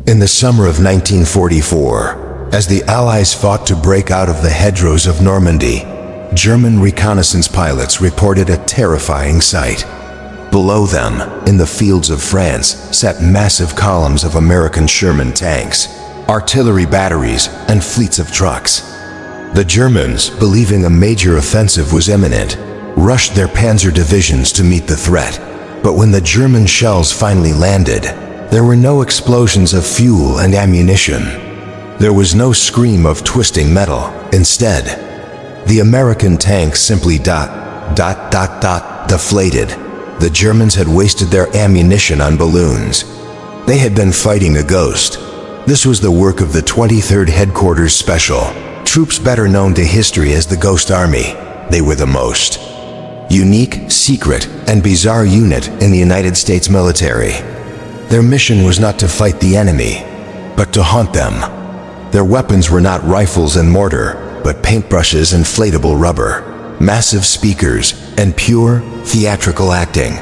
In the summer of 1944, as the Allies fought to break out of the hedgerows of Normandy, German reconnaissance pilots reported a terrifying sight. Below them, in the fields of France, sat massive columns of American Sherman tanks, artillery batteries, and fleets of trucks. The Germans, believing a major offensive was imminent, rushed their panzer divisions to meet the threat. But when the German shells finally landed, there were no explosions of fuel and ammunition. There was no scream of twisting metal. Instead, the American tanks simply deflated. The Germans had wasted their ammunition on balloons. They had been fighting a ghost. This was the work of the 23rd Headquarters Special, troops better known to history as the Ghost Army. They were the most unique, secret, and bizarre unit in the United States military. Their mission was not to fight the enemy, but to haunt them. Their weapons were not rifles and mortar, but paintbrushes, inflatable rubber, massive speakers, and pure, theatrical acting.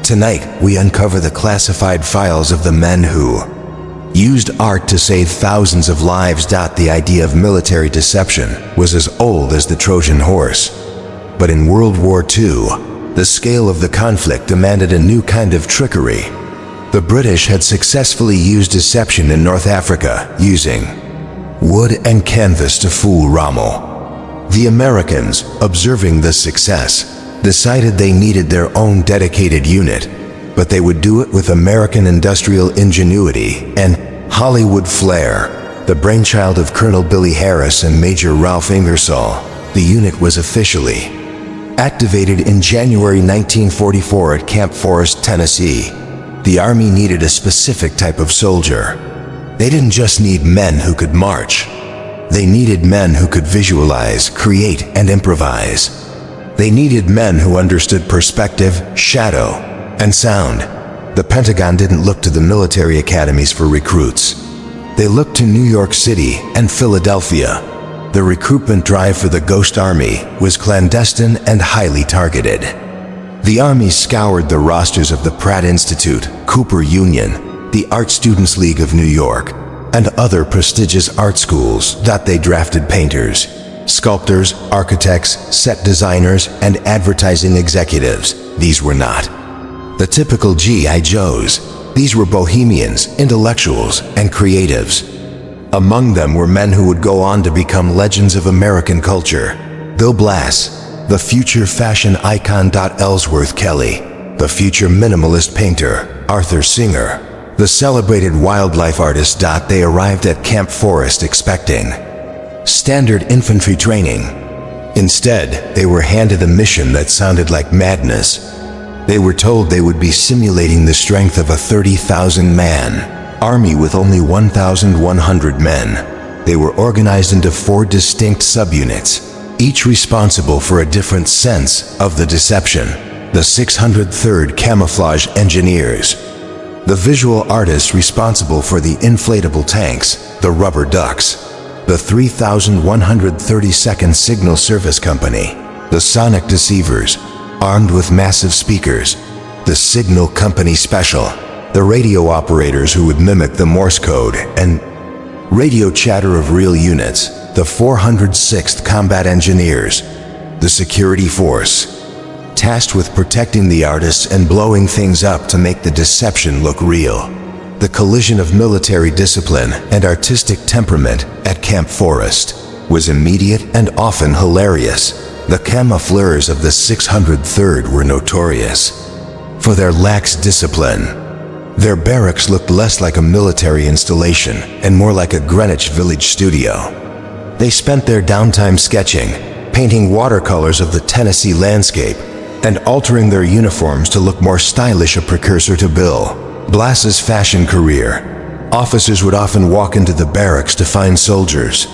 Tonight, we uncover the classified files of the men who used art to save thousands of lives. The idea of military deception was as old as the Trojan horse. But in World War II, the scale of the conflict demanded a new kind of trickery. The British had successfully used deception in North Africa, using wood and canvas to fool Rommel. The Americans, observing this success, decided they needed their own dedicated unit, but they would do it with American industrial ingenuity and Hollywood flair. The brainchild of Colonel Billy Harris and Major Ralph Ingersoll, the unit was officially activated in January 1944 at Camp Forest, Tennessee. The Army needed a specific type of soldier. They didn't just need men who could march. They needed men who could visualize, create, and improvise. They needed men who understood perspective, shadow, and sound. The Pentagon didn't look to the military academies for recruits. They looked to New York City and Philadelphia. The recruitment drive for the Ghost Army was clandestine and highly targeted. The Army scoured the rosters of the Pratt Institute, Cooper Union, the Art Students League of New York, and other prestigious art schools. They drafted painters, sculptors, architects, set designers, and advertising executives. These were not the typical G.I. Joes. These were bohemians, intellectuals, and creatives. Among them were men who would go on to become legends of American culture. Bill Blass, the future fashion icon. Ellsworth Kelly, the future minimalist painter. Arthur Singer, the celebrated wildlife artist. They arrived at Camp Forest expecting standard infantry training. Instead, they were handed a mission that sounded like madness. They were told they would be simulating the strength of a 30,000-man army with only 1,100 men. They were organized into 4 distinct subunits, each responsible for a different sense of the deception. The 603rd Camouflage Engineers, the visual artists responsible for the inflatable tanks, the rubber ducks, the 3,132nd Signal Service Company, the sonic deceivers, armed with massive speakers, the Signal Company Special, the radio operators who would mimic the Morse code and radio chatter of real units, the 406th Combat Engineers, the security force, tasked with protecting the artists and blowing things up to make the deception look real. The collision of military discipline and artistic temperament at Camp Forest was immediate and often hilarious. The camoufleurs of the 603rd were notorious for their lax discipline. Their barracks looked less like a military installation and more like a Greenwich Village studio. They spent their downtime sketching, painting watercolors of the Tennessee landscape, and altering their uniforms to look more stylish, a precursor to Bill Blass's fashion career. Officers would often walk into the barracks to find soldiers,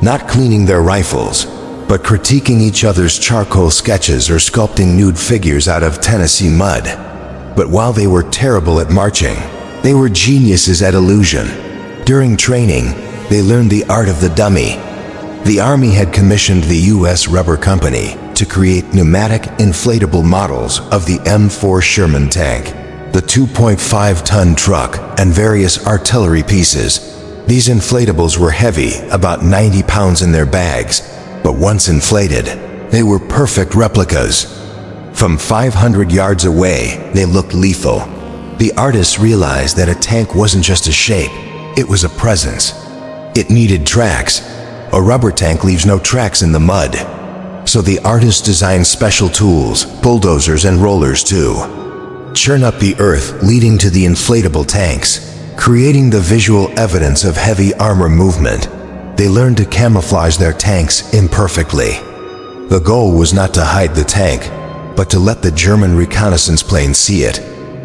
not cleaning their rifles, but critiquing each other's charcoal sketches or sculpting nude figures out of Tennessee mud. But while they were terrible at marching, they were geniuses at illusion. During training, they learned the art of the dummy. The Army had commissioned the U.S. Rubber Company to create pneumatic, inflatable models of the M4 Sherman tank. the 2.5-ton truck, and various artillery pieces. These inflatables were heavy, about 90 pounds in their bags, but once inflated, they were perfect replicas. From 500 yards away, they looked lethal. The artists realized that a tank wasn't just a shape, it was a presence. It needed tracks. A rubber tank leaves no tracks in the mud. So the artists designed special tools, bulldozers and rollers too. Churn up the earth leading to the inflatable tanks, creating the visual evidence of heavy armor movement. They learned to camouflage their tanks imperfectly. The goal was not to hide the tank, but to let the German reconnaissance plane see it,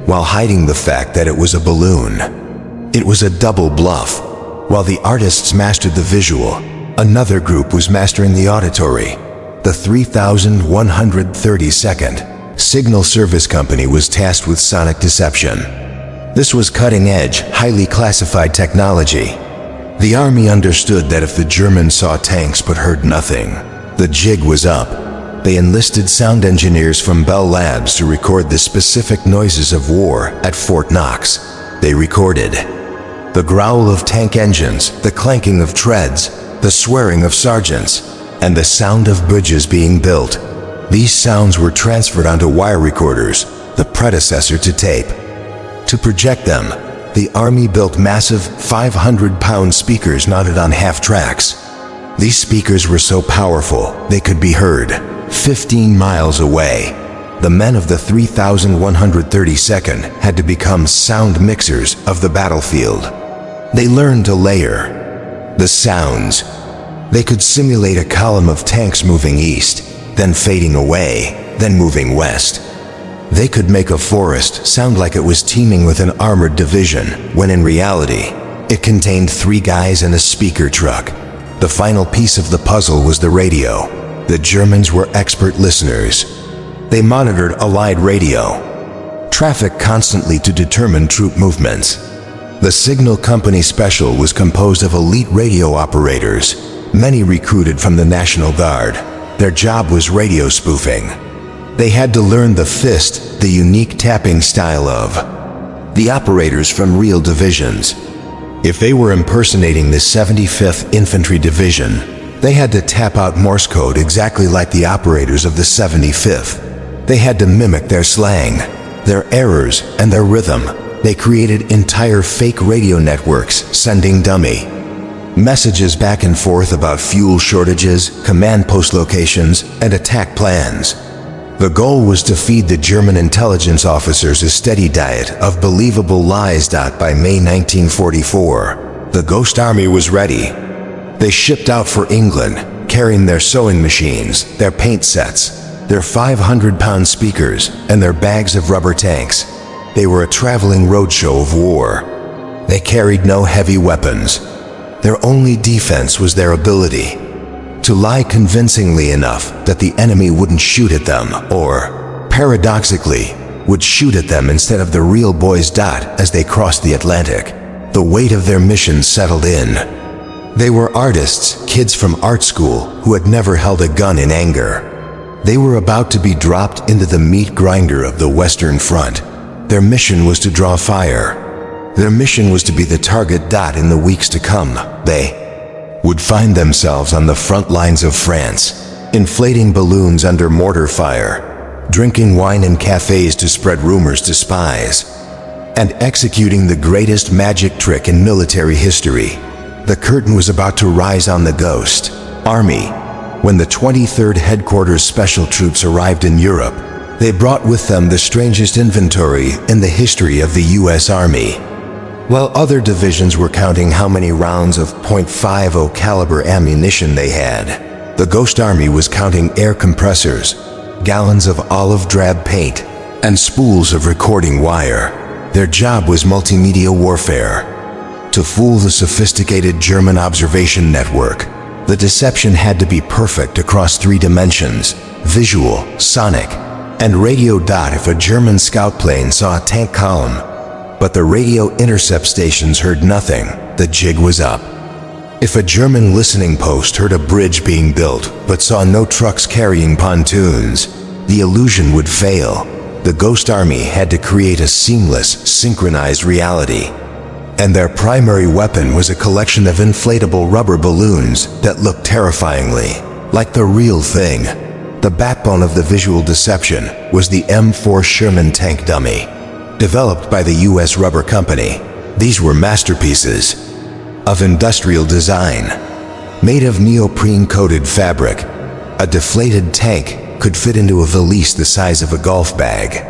while hiding the fact that it was a balloon. It was a double bluff. While the artists mastered the visual, another group was mastering the auditory. The 3132nd Signal Service Company was tasked with sonic deception. This was cutting-edge, highly classified technology. The army understood that if the Germans saw tanks but heard nothing, the jig was up. They enlisted sound engineers from Bell Labs to record the specific noises of war at Fort Knox. They recorded the growl of tank engines, the clanking of treads, the swearing of sergeants, and the sound of bridges being built. These sounds were transferred onto wire recorders, the predecessor to tape. To project them, the Army built massive 500-pound speakers mounted on half-tracks. These speakers were so powerful they could be heard 15 miles away. The men of the 3132nd had to become sound mixers of the battlefield. They learned to layer the sounds. They could simulate a column of tanks moving east, then fading away, then moving west. They could make a forest sound like it was teeming with an armored division, when in reality, it contained 3 guys and a speaker truck. The final piece of the puzzle was the radio. The Germans were expert listeners. They monitored Allied radio traffic constantly to determine troop movements. The Signal Company Special was composed of elite radio operators, many recruited from the National Guard. Their job was radio spoofing. They had to learn the fist, the unique tapping style of the operators from real divisions. If they were impersonating the 75th Infantry Division, they had to tap out Morse code exactly like the operators of the 75th. They had to mimic their slang, their errors, and their rhythm. They created entire fake radio networks, sending dummy messages back and forth about fuel shortages, command post locations, and attack plans. The goal was to feed the German intelligence officers a steady diet of believable lies. By May 1944, the Ghost Army was ready. They shipped out for England, carrying their sewing machines, their paint sets, their 500-pound speakers, and their bags of rubber tanks. They were a traveling roadshow of war. They carried no heavy weapons. Their only defense was their ability to lie convincingly enough that the enemy wouldn't shoot at them, or, paradoxically, would shoot at them instead of the real boys. As they crossed the Atlantic, the weight of their mission settled in. They were artists, kids from art school who had never held a gun in anger. They were about to be dropped into the meat grinder of the Western Front. Their mission was to draw fire. Their mission was to be the target. In the weeks to come, they would find themselves on the front lines of France, inflating balloons under mortar fire, drinking wine in cafes to spread rumors to spies, and executing the greatest magic trick in military history. The curtain was about to rise on the Ghost Army. When the 23rd Headquarters Special Troops arrived in Europe, they brought with them the strangest inventory in the history of the U.S. Army. While other divisions were counting how many rounds of .50 caliber ammunition they had, the Ghost Army was counting air compressors, gallons of olive drab paint, and spools of recording wire. Their job was multimedia warfare. To fool the sophisticated German observation network, the deception had to be perfect across 3 dimensions: visual, sonic, and radio. If a German scout plane saw a tank column, but the radio intercept stations heard nothing, the jig was up. If a German listening post heard a bridge being built, but saw no trucks carrying pontoons, the illusion would fail. the Ghost Army had to create a seamless, synchronized reality. And their primary weapon was a collection of inflatable rubber balloons that looked terrifyingly like the real thing. The backbone of the visual deception was the M4 Sherman tank dummy, developed by the U.S. Rubber Company. These were masterpieces of industrial design. Made of neoprene-coated fabric, a deflated tank could fit into a valise the size of a golf bag.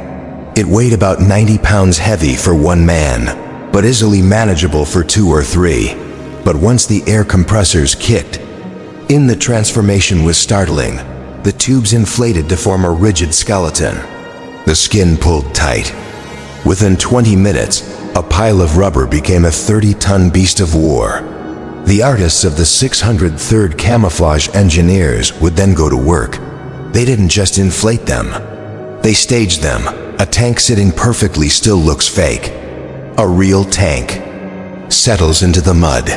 It weighed about 90 pounds heavy for one man, but easily manageable for 2 or 3. But once the air compressors kicked in, the transformation was startling. The tubes inflated to form a rigid skeleton. The skin pulled tight. Within 20 minutes, a pile of rubber became a 30-ton beast of war. The artists of the 603rd Camouflage engineers would then go to work. They didn't just inflate them. They staged them. A tank sitting perfectly still looks fake. A real tank settles into the mud.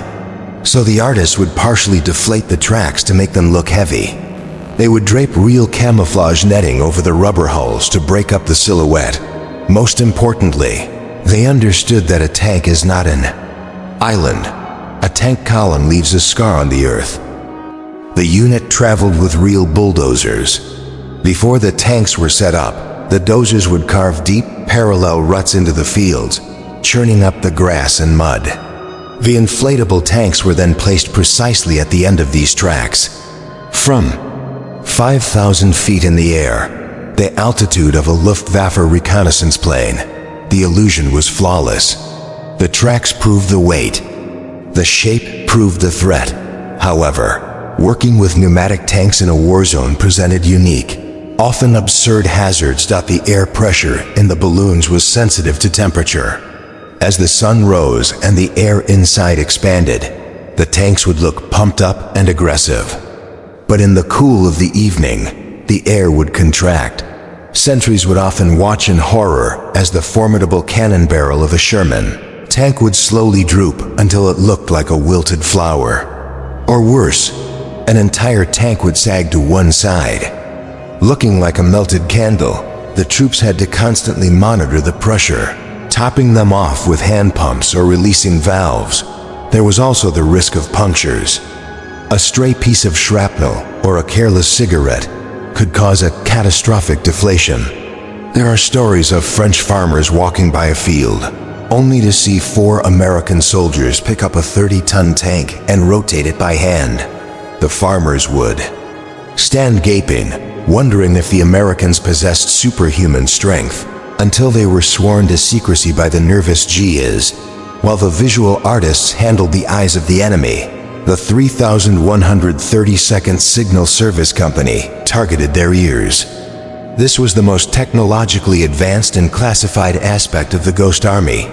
So the artists would partially deflate the tracks to make them look heavy. They would drape real camouflage netting over the rubber hulls to break up the silhouette. Most importantly, they understood that a tank is not an island. A tank column leaves a scar on the earth. The unit traveled with real bulldozers. Before the tanks were set up, the dozers would carve deep, parallel ruts into the fields, churning up the grass and mud. The inflatable tanks were then placed precisely at the end of these tracks. From 5,000 feet in the air, the altitude of a Luftwaffe reconnaissance plane, the illusion was flawless. The tracks proved the weight. The shape proved the threat. However, working with pneumatic tanks in a war zone presented unique, often absurd hazards. The air pressure in the balloons was sensitive to temperature. As the sun rose and the air inside expanded, the tanks would look pumped up and aggressive. But in the cool of the evening, the air would contract. Sentries would often watch in horror as the formidable cannon barrel of a Sherman tank would slowly droop until it looked like a wilted flower. Or worse, an entire tank would sag to one side. Looking like a melted candle, the troops had to constantly monitor the pressure, topping them off with hand pumps or releasing valves. There was also the risk of punctures. A stray piece of shrapnel or a careless cigarette could cause a catastrophic deflation. There are stories of French farmers walking by a field, only to see 4 American soldiers pick up a 30-ton tank and rotate it by hand. The farmers would stand gaping, wondering if the Americans possessed superhuman strength, until they were sworn to secrecy by the nervous GIs. While the visual artists handled the eyes of the enemy, the 3,132nd Signal Service Company targeted their ears. This was the most technologically advanced and classified aspect of the Ghost Army.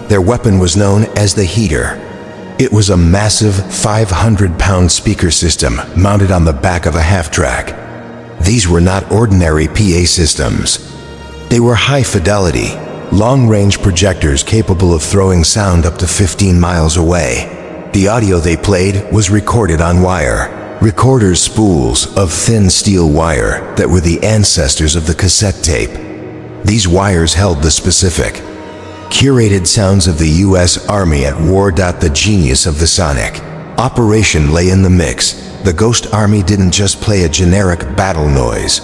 Their weapon was known as the heater. It was a massive 500-pound speaker system mounted on the back of a half-track. These were not ordinary PA systems. They were high-fidelity, long-range projectors capable of throwing sound up to 15 miles away. The audio they played was recorded on wire, recorders spools of thin steel wire that were the ancestors of the cassette tape. These wires held the specific, curated sounds of the U.S. Army at war. The genius of the sonic operation lay in the mix. The Ghost Army didn't just play a generic battle noise.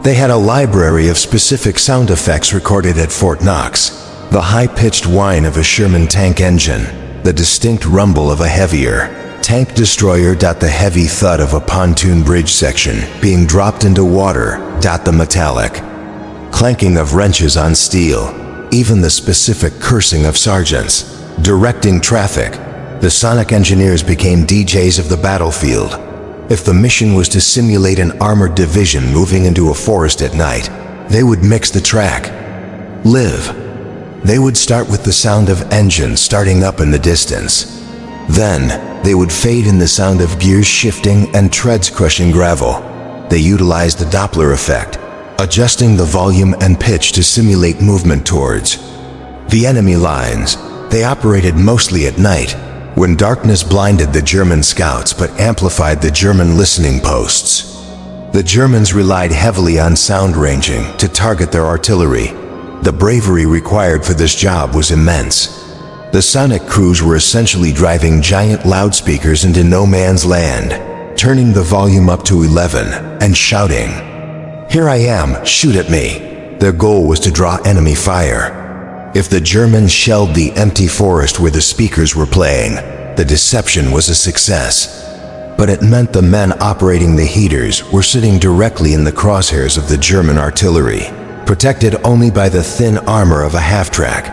They had a library of specific sound effects recorded at Fort Knox. The high-pitched whine of a Sherman tank engine, the distinct rumble of a heavier tank destroyer. The heavy thud of a pontoon bridge section being dropped into water. The metallic clanking of wrenches on steel, even the specific cursing of sergeants directing traffic. The sonic engineers became DJs of the battlefield. If the mission was to simulate an armored division moving into a forest at night, they would mix the track. They would start with the sound of engines starting up in the distance. Then, they would fade in the sound of gears shifting and treads crushing gravel. They utilized the Doppler effect, adjusting the volume and pitch to simulate movement towards the enemy lines. They operated mostly at night, when darkness blinded the German scouts but amplified the German listening posts. The Germans relied heavily on sound ranging to target their artillery. The bravery required for this job was immense. The sonic crews were essentially driving giant loudspeakers into no man's land, turning the volume up to 11 and shouting, "Here I am, shoot at me." Their goal was to draw enemy fire. If the Germans shelled the empty forest where the speakers were playing, the deception was a success. But it meant the men operating the heaters were sitting directly in the crosshairs of the German artillery, protected only by the thin armor of a half-track.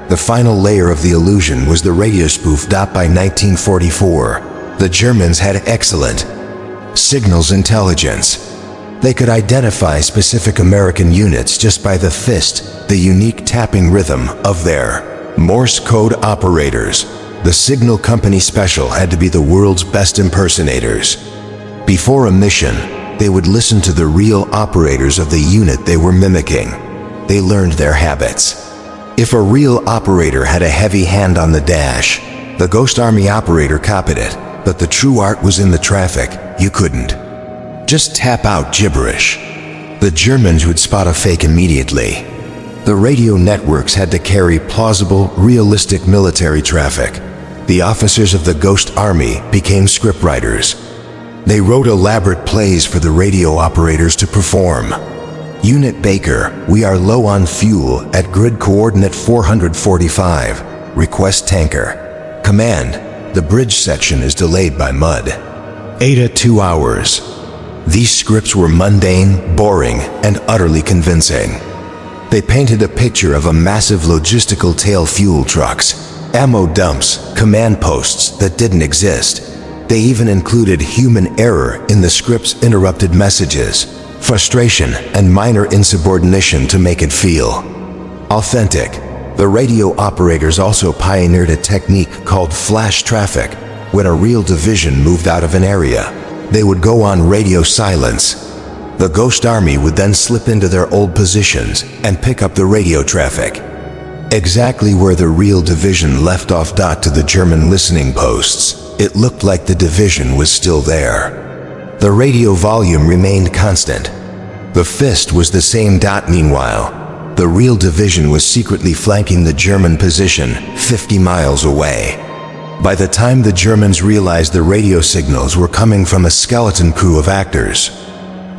The final layer of the illusion was the radio spoof. By 1944, the Germans had excellent signals intelligence. They could identify specific American units just by the fist, the unique tapping rhythm of their Morse code operators. The signal company special had to be the world's best impersonators. Before a mission, they would listen to the real operators of the unit they were mimicking. They learned their habits. If a real operator had a heavy hand on the dash, the Ghost Army operator copied it, but the true art was in the traffic. You couldn't just tap out gibberish. The Germans would spot a fake immediately. The radio networks had to carry plausible, realistic military traffic. The officers of the Ghost Army became scriptwriters. They wrote elaborate plays for the radio operators to perform. Unit Baker, we are low on fuel at grid coordinate 445. Request tanker. Command, the bridge section is delayed by mud. Ada 2 hours. These scripts were mundane, boring, and utterly convincing. They painted a picture of a massive logistical tale, fuel trucks, ammo dumps, command posts that didn't exist. They even included human error in the script's interrupted messages, frustration, and minor insubordination to make it feel authentic. The radio operators also pioneered a technique called flash traffic. When a real division moved out of an area, they would go on radio silence. The Ghost Army would then slip into their old positions and pick up the radio traffic, exactly where the real division left off. To the German listening posts, it looked like the division was still there. The radio volume remained constant. The fist was the same. Meanwhile, the real division was secretly flanking the German position 50 miles away. By the time the Germans realized the radio signals were coming from a skeleton crew of actors,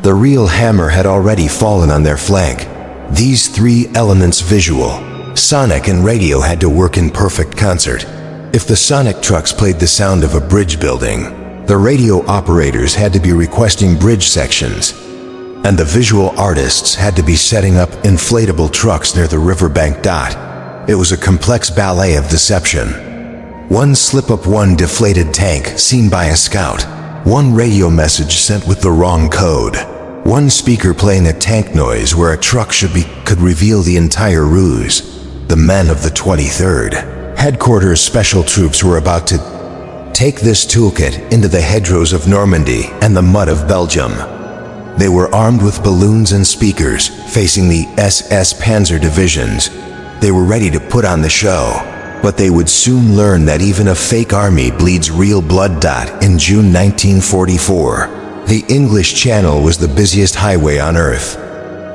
the real hammer had already fallen on their flank. These three elements, visual, sonic, and radio, had to work in perfect concert. If the sonic trucks played the sound of a bridge building, the radio operators had to be requesting bridge sections, and the visual artists had to be setting up inflatable trucks near the riverbank. It was a complex ballet of deception. One slip-up, one deflated tank seen by a scout, one radio message sent with the wrong code, one speaker playing a tank noise where a truck should be, could reveal the entire ruse. The men of the 23rd Headquarters Special Troops were about to take this toolkit into the hedgerows of Normandy and the mud of Belgium. They were armed with balloons and speakers, facing the SS Panzer divisions. They were ready to put on the show. But they would soon learn that even a fake army bleeds real blood. In June 1944, the English Channel was the busiest highway on Earth.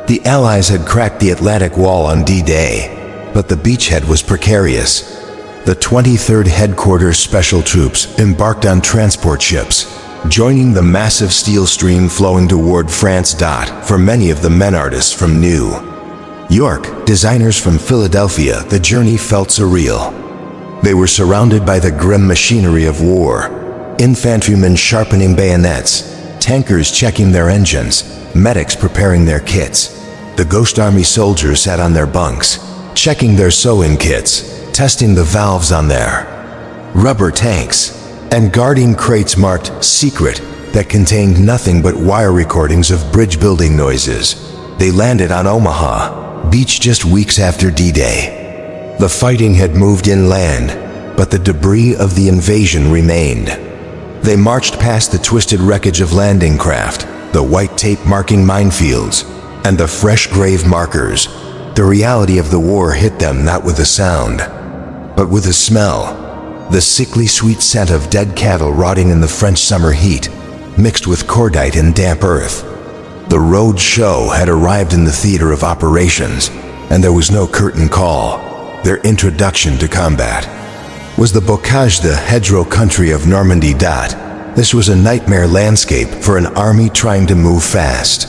The Allies had cracked the Atlantic Wall on D-Day, but the beachhead was precarious. The 23rd Headquarters Special Troops embarked on transport ships, joining the massive steel stream flowing toward France. For many of the men artists from New York, designers from Philadelphia, the journey felt surreal. They were surrounded by the grim machinery of war, infantrymen sharpening bayonets, tankers checking their engines, medics preparing their kits. The Ghost Army soldiers sat on their bunks, checking their sewing kits, testing the valves on their rubber tanks, and guarding crates marked "secret" that contained nothing but wire recordings of bridge building noises. They landed on Omaha Beach just weeks after D-Day. The fighting had moved inland, but the debris of the invasion remained. They marched past the twisted wreckage of landing craft, the white tape marking minefields, and the fresh grave markers. The reality of the war hit them not with a sound, but with a smell. The sickly sweet scent of dead cattle rotting in the French summer heat, mixed with cordite and damp earth. The road show had arrived in the theater of operations, and there was no curtain call. Their introduction to combat was the bocage, the hedgerow country of Normandy. This was a nightmare landscape for an army trying to move fast.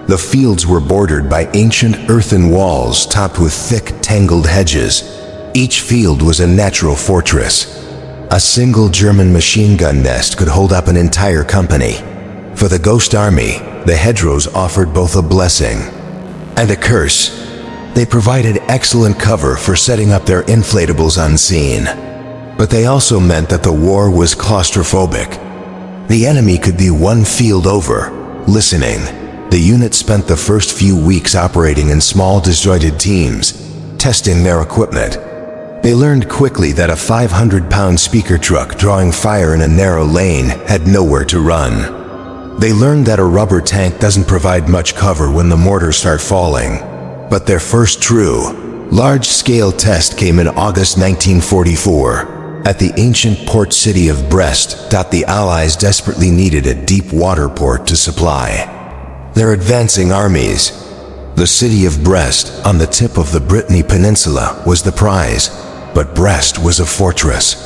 The fields were bordered by ancient earthen walls topped with thick, tangled hedges. Each field was a natural fortress. A single German machine gun nest could hold up an entire company. For the Ghost Army, the hedgerows offered both a blessing and a curse. They provided excellent cover for setting up their inflatables unseen. But they also meant that the war was claustrophobic. The enemy could be one field over, listening. The unit spent the first few weeks operating in small disjointed teams, testing their equipment. They learned quickly that a 500-pound speaker truck drawing fire in a narrow lane had nowhere to run. They learned that a rubber tank doesn't provide much cover when the mortars start falling. But their first true, large-scale test came in August 1944. At the ancient port city of Brest, the Allies desperately needed a deep water port to supply their advancing armies. The city of Brest, on the tip of the Brittany Peninsula, was the prize, but Brest was a fortress.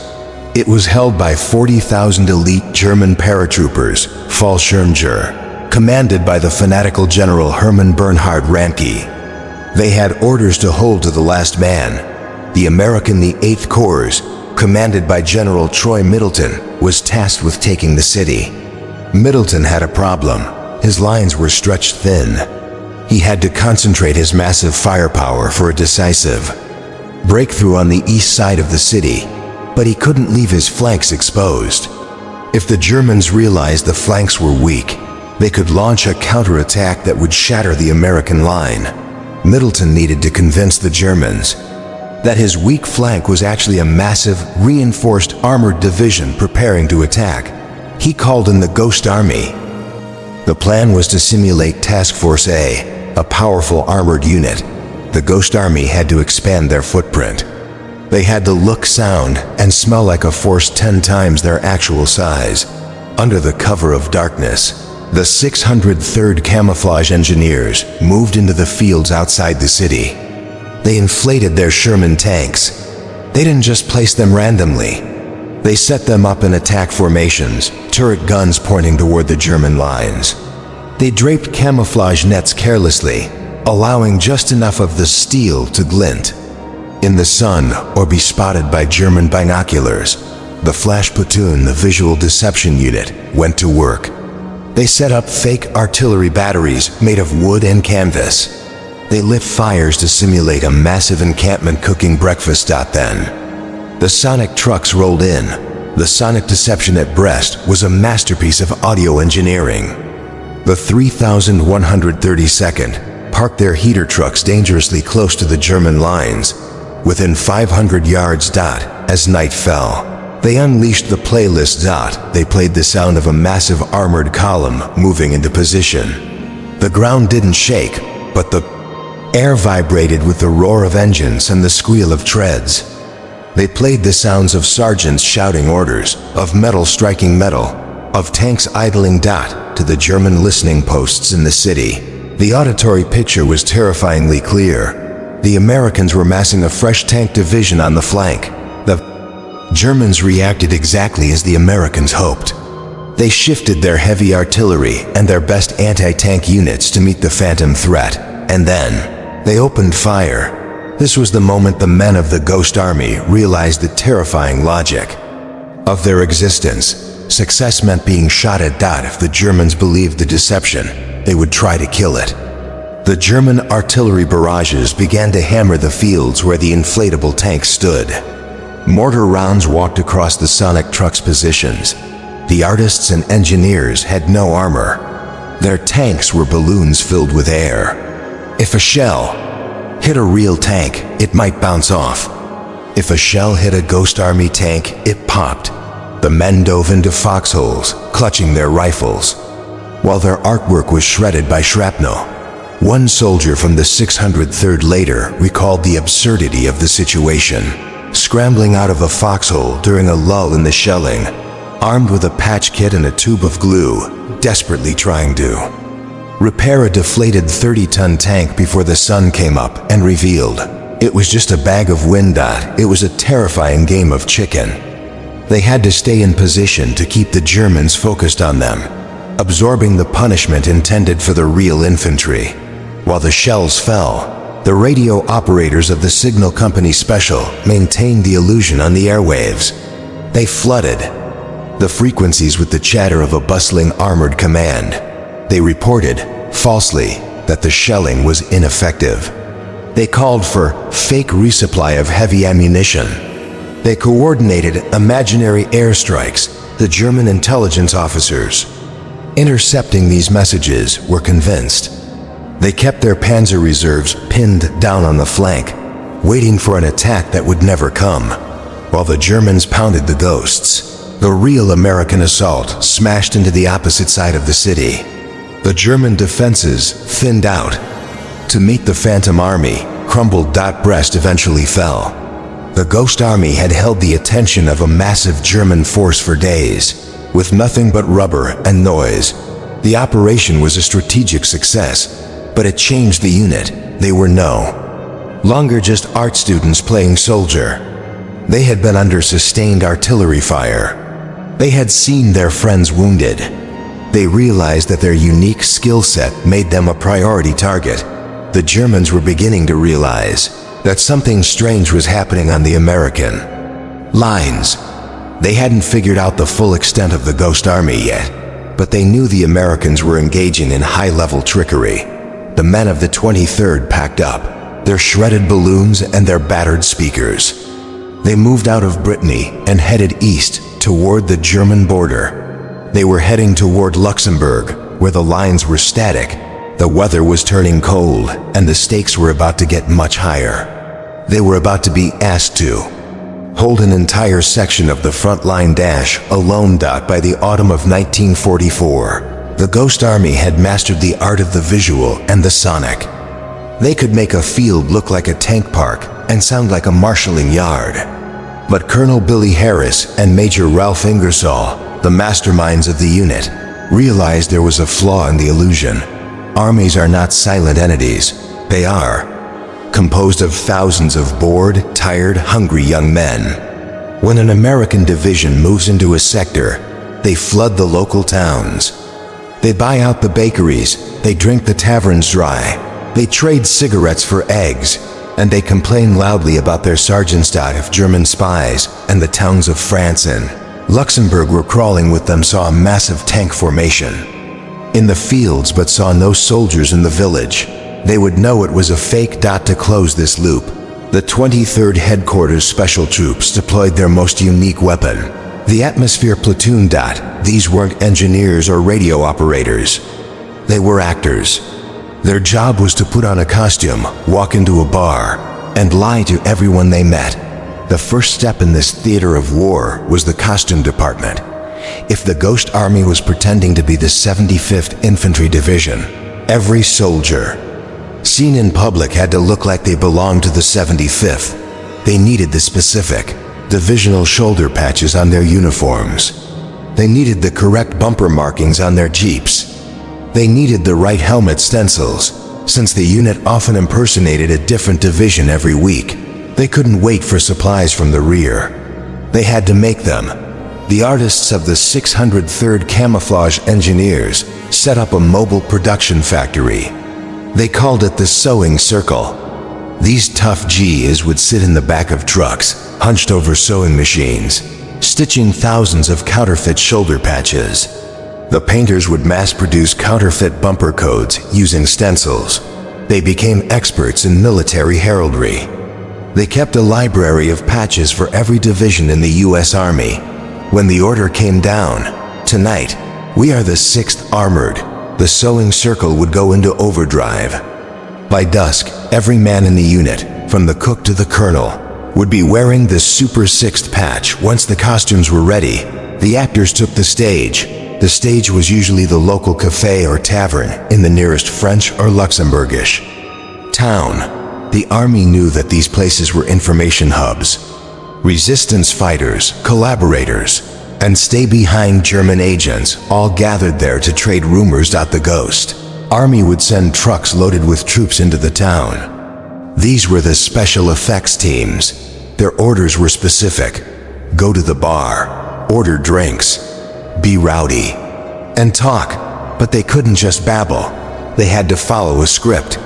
It was held by 40,000 elite German paratroopers, Fallschirmjäger, commanded by the fanatical General Hermann Bernhard Ranke. They had orders to hold to the last man. The American, the 8th Corps, commanded by General Troy Middleton, was tasked with taking the city. Middleton had a problem. His lines were stretched thin. He had to concentrate his massive firepower for a decisive breakthrough on the east side of the city, but he couldn't leave his flanks exposed. If the Germans realized the flanks were weak, they could launch a counterattack that would shatter the American line. Middleton needed to convince the Germans that his weak flank was actually a massive, reinforced armored division preparing to attack. He called in the Ghost Army. The plan was to simulate Task Force A, a powerful armored unit. The Ghost Army had to expand their footprint. They had to look, sound, and smell like a force 10 times their actual size. Under the cover of darkness, the 603rd Camouflage engineers moved into the fields outside the city. They inflated their Sherman tanks. They didn't just place them randomly. They set them up in attack formations, turret guns pointing toward the German lines. They draped camouflage nets carelessly, allowing just enough of the steel to glint in the sun or be spotted by German binoculars. The flash platoon, the visual deception unit, went to work. They set up fake artillery batteries made of wood and canvas. They lit fires to simulate a massive encampment cooking breakfast. Then, the sonic trucks rolled in. The sonic deception at Brest was a masterpiece of audio engineering. The 3132nd parked their heater trucks dangerously close to the German lines, within 500 yards. As night fell, they unleashed the playlist. They played the sound of a massive armored column moving into position. The ground didn't shake, but the air vibrated with the roar of engines and the squeal of treads. They played the sounds of sergeants shouting orders, of metal striking metal, of tanks idling. To the German listening posts in the city, the auditory picture was terrifyingly clear. The Americans were massing a fresh tank division on the flank. The Germans reacted exactly as the Americans hoped. They shifted their heavy artillery and their best anti-tank units to meet the phantom threat, and then they opened fire. This was the moment the men of the Ghost Army realized the terrifying logic of their existence. Success meant being shot at. If the Germans believed the deception, they would try to kill it. The German artillery barrages began to hammer the fields where the inflatable tanks stood. Mortar rounds walked across the sonic trucks' positions. The artists and engineers had no armor. Their tanks were balloons filled with air. If a shell hit a real tank, it might bounce off. If a shell hit a Ghost Army tank, it popped. The men dove into foxholes, clutching their rifles, while their artwork was shredded by shrapnel. One soldier from the 603rd later recalled the absurdity of the situation, scrambling out of a foxhole during a lull in the shelling, armed with a patch kit and a tube of glue, desperately trying to repair a deflated 30-ton tank before the sun came up and revealed it was just a bag of wind. It was a terrifying game of chicken. They had to stay in position to keep the Germans focused on them, absorbing the punishment intended for the real infantry. While the shells fell, the radio operators of the signal company special maintained the illusion on the airwaves. They flooded the frequencies with the chatter of a bustling armored command. They reported, falsely, that the shelling was ineffective. They called for fake resupply of heavy ammunition. They coordinated imaginary airstrikes. The German intelligence officers intercepting these messages were convinced. They kept their panzer reserves pinned down on the flank, waiting for an attack that would never come, while the Germans pounded the ghosts. The real American assault smashed into the opposite side of the city. The German defenses thinned out. To meet the Phantom Army, crumbled. Brest eventually fell. The Ghost Army had held the attention of a massive German force for days, with nothing but rubber and noise. The operation was a strategic success, but it changed the unit. They were no longer just art students playing soldier. They had been under sustained artillery fire. They had seen their friends wounded. They realized that their unique skill set made them a priority target. The Germans were beginning to realize that something strange was happening on the American lines. They hadn't figured out the full extent of the Ghost Army yet, but they knew the Americans were engaging in high-level trickery. The men of the 23rd packed up, their shredded balloons and their battered speakers. They moved out of Brittany and headed east toward the German border. They were heading toward Luxembourg, where the lines were static. The weather was turning cold, and the stakes were about to get much higher. They were about to be asked to hold an entire section of the front line dash alone. By the autumn of 1944, the Ghost Army had mastered the art of the visual and the sonic. They could make a field look like a tank park and sound like a marshalling yard. But Colonel Billy Harris and Major Ralph Ingersoll, the masterminds of the unit, realized there was a flaw in the illusion. Armies are not silent entities. They are composed of thousands of bored, tired, hungry young men. When an American division moves into a sector, they flood the local towns. They buy out the bakeries, they drink the taverns dry, they trade cigarettes for eggs, and they complain loudly about their sergeants if German spies and the towns of France and Luxembourg were crawling with them saw a massive tank formation in the fields but saw no soldiers in the village. They would know it was a fake. To close this loop, the 23rd Headquarters Special Troops deployed their most unique weapon, the Atmosphere Platoon. These weren't engineers or radio operators. They were actors. Their job was to put on a costume, walk into a bar, and lie to everyone they met. The first step in this theater of war was the costume department. If the Ghost Army was pretending to be the 75th Infantry Division, every soldier seen in public had to look like they belonged to the 75th. They needed the specific divisional shoulder patches on their uniforms. They needed the correct bumper markings on their Jeeps. They needed the right helmet stencils. Since the unit often impersonated a different division every week, they couldn't wait for supplies from the rear. They had to make them. The artists of the 603rd Camouflage engineers set up a mobile production factory. They called it the Sewing Circle. These tough G's would sit in the back of trucks, hunched over sewing machines, stitching thousands of counterfeit shoulder patches. The painters would mass-produce counterfeit bumper codes using stencils. They became experts in military heraldry. They kept a library of patches for every division in the U.S. Army. When the order came down, "Tonight, we are the 6th Armored," the Sewing Circle would go into overdrive. By dusk, every man in the unit, from the cook to the colonel, would be wearing the Super 6th patch. Once the costumes were ready, the actors took the stage. The stage was usually the local cafe or tavern in the nearest French or Luxembourgish town. The army knew that these places were information hubs. Resistance fighters, collaborators, and stay-behind German agents all gathered there to trade rumors. The Ghost army would send trucks loaded with troops into the town. These were the special effects teams. Their orders were specific. Go to the bar, order drinks, be rowdy, and talk. But they couldn't just babble. They had to follow a script.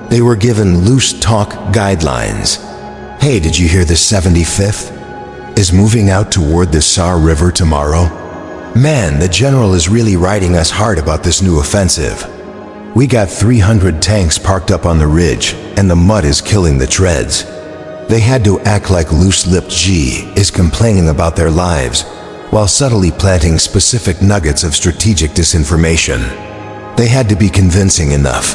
They were given loose talk guidelines. Hey, did you hear the 75th is moving out toward the Saar River tomorrow? Man, the general is really riding us hard about this new offensive. We got 300 tanks parked up on the ridge, and the mud is killing the treads. They had to act like loose-lipped G is complaining about their lives, while subtly planting specific nuggets of strategic disinformation. They had to be convincing enough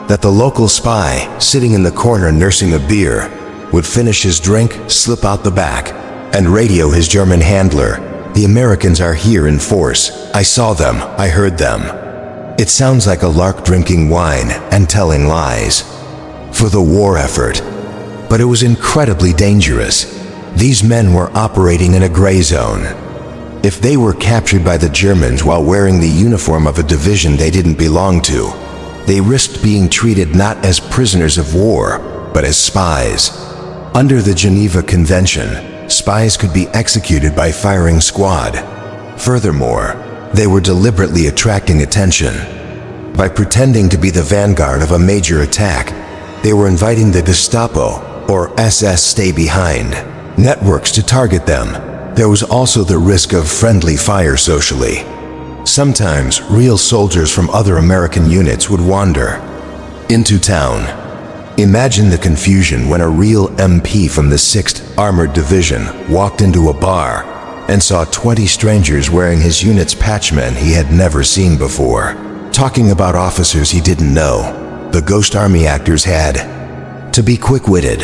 that the local spy, sitting in the corner nursing a beer, would finish his drink, slip out the back, and radio his German handler. The Americans are here in force. I saw them. I heard them. It sounds like a lark drinking wine and telling lies for the war effort. But it was incredibly dangerous. These men were operating in a gray zone. If they were captured by the Germans while wearing the uniform of a division they didn't belong to, they risked being treated not as prisoners of war, but as spies. Under the Geneva Convention, spies could be executed by firing squad. Furthermore, they were deliberately attracting attention. By pretending to be the vanguard of a major attack, they were inviting the Gestapo, or SS stay behind, networks to target them. There was also the risk of friendly fire socially. Sometimes, real soldiers from other American units would wander into town. Imagine the confusion when a real MP from the 6th Armored Division walked into a bar and saw 20 strangers wearing his unit's patchmen he had never seen before, talking about officers he didn't know. The Ghost Army actors had to be quick-witted.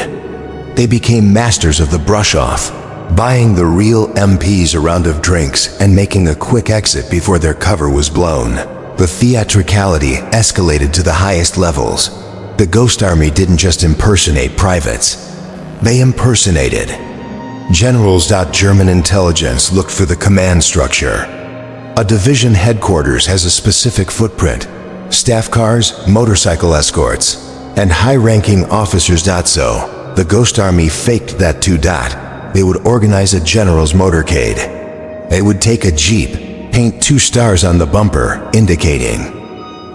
They became masters of the brush-off, buying the real MPs a round of drinks and making a quick exit before their cover was blown. The theatricality escalated to the highest levels. The Ghost Army didn't just impersonate privates. They impersonated generals. German intelligence looked for the command structure. A division headquarters has a specific footprint: staff cars, motorcycle escorts, and high-ranking officers. So, the Ghost Army faked that too. They would organize a general's motorcade. They would take a Jeep, paint 2 stars on the bumper, indicating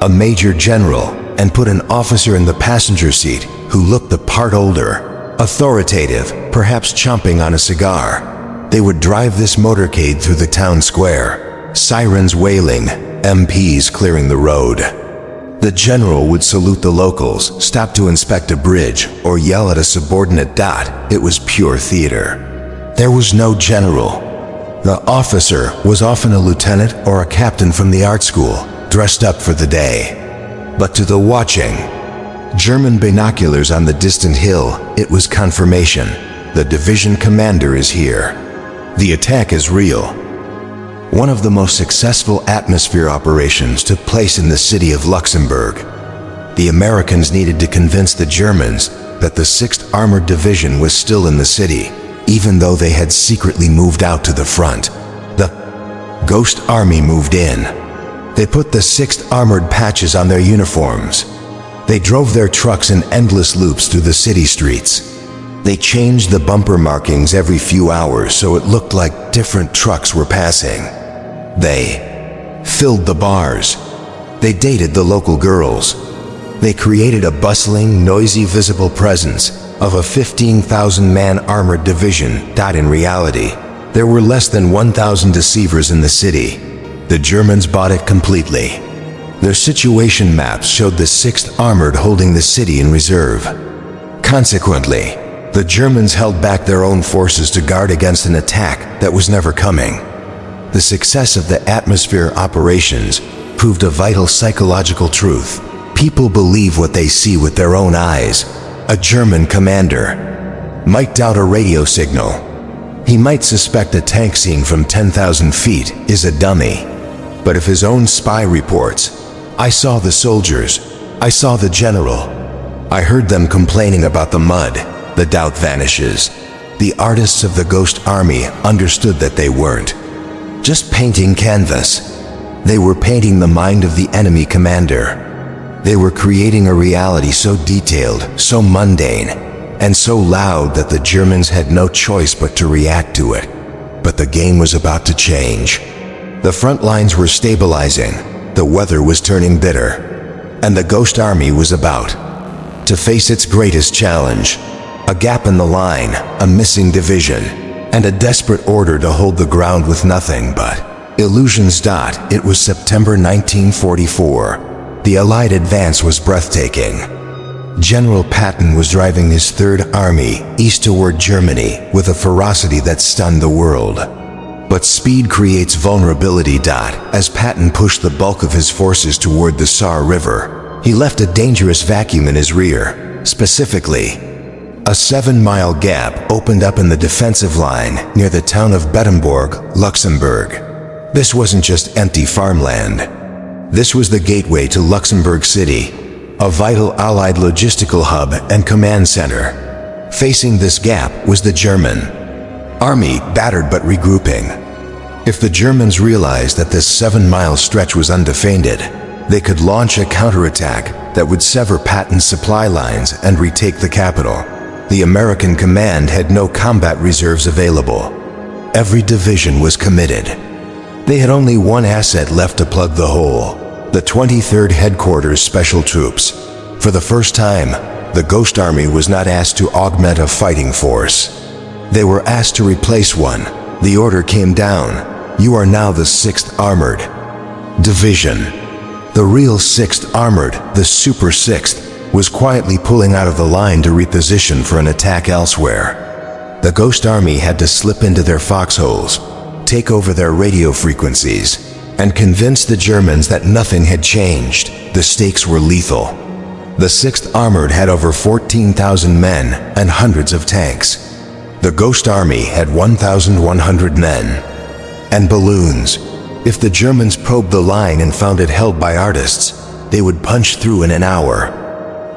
a major general, and put an officer in the passenger seat who looked the part, older, authoritative, perhaps chomping on a cigar. They would drive this motorcade through the town square, sirens wailing, MPs clearing the road. The general would salute the locals, stop to inspect a bridge, or yell at a subordinate. It was pure theater. There was no general. The officer was often a lieutenant or a captain from the art school, dressed up for the day. But to the watching German binoculars on the distant hill, it was confirmation. The division commander is here. The attack is real. One of the most successful atmosphere operations took place in the city of Luxembourg. The Americans needed to convince the Germans that the 6th Armored Division was still in the city, even though they had secretly moved out to the front. The Ghost Army moved in. They put the 6th Armored patches on their uniforms. They drove their trucks in endless loops through the city streets. They changed the bumper markings every few hours so it looked like different trucks were passing. They filled the bars. They dated the local girls. They created a bustling, noisy, visible presence of a 15,000-man armored division. In reality, there were less than 1,000 deceivers in the city. The Germans bought it completely. Their situation maps showed the 6th Armored holding the city in reserve. Consequently, the Germans held back their own forces to guard against an attack that was never coming. The success of the atmosphere operations proved a vital psychological truth. People believe what they see with their own eyes. A German commander might doubt a radio signal. He might suspect a tank seen from 10,000 feet is a dummy. But if his own spy reports, "I saw the soldiers, I saw the general, I heard them complaining about the mud," the doubt vanishes. The artists of the Ghost Army understood that they weren't just painting canvas. They were painting the mind of the enemy commander. They were creating a reality so detailed, so mundane, and so loud that the Germans had no choice but to react to it. But the game was about to change. The front lines were stabilizing, the weather was turning bitter, and the Ghost Army was about to face its greatest challenge: a gap in the line, a missing division, and a desperate order to hold the ground with nothing but illusions. It was September 1944. The Allied advance was breathtaking. General Patton was driving his Third Army east toward Germany with a ferocity that stunned the world. But speed creates vulnerability. As Patton pushed the bulk of his forces toward the Saar River, he left a dangerous vacuum in his rear. Specifically, a 7-mile gap opened up in the defensive line near the town of Bettembourg, Luxembourg. This wasn't just empty farmland. This was the gateway to Luxembourg City, a vital Allied logistical hub and command center. Facing this gap was the German army, battered but regrouping. If the Germans realized that this 7-mile stretch was undefended, they could launch a counterattack that would sever Patton's supply lines and retake the capital. The American command had no combat reserves available. Every division was committed. They had only one asset left to plug the hole: the 23rd Headquarters Special Troops. For the first time, the Ghost Army was not asked to augment a fighting force. They were asked to replace one. The order came down: you are now the 6th Armored Division. The real 6th Armored, the Super 6th, was quietly pulling out of the line to reposition for an attack elsewhere. The Ghost Army had to slip into their foxholes, take over their radio frequencies, and convince the Germans that nothing had changed. The stakes were lethal. The 6th Armored had over 14,000 men and hundreds of tanks. The Ghost Army had 1,100 men and balloons. If the Germans probed the line and found it held by artists, they would punch through in an hour.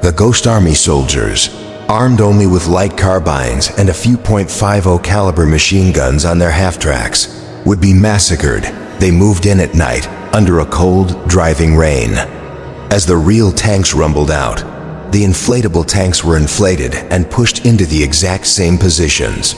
The Ghost Army soldiers, armed only with light carbines and a few .50 caliber machine guns on their half-tracks, would be massacred. They moved in at night, under a cold, driving rain. As the real tanks rumbled out, the inflatable tanks were inflated and pushed into the exact same positions.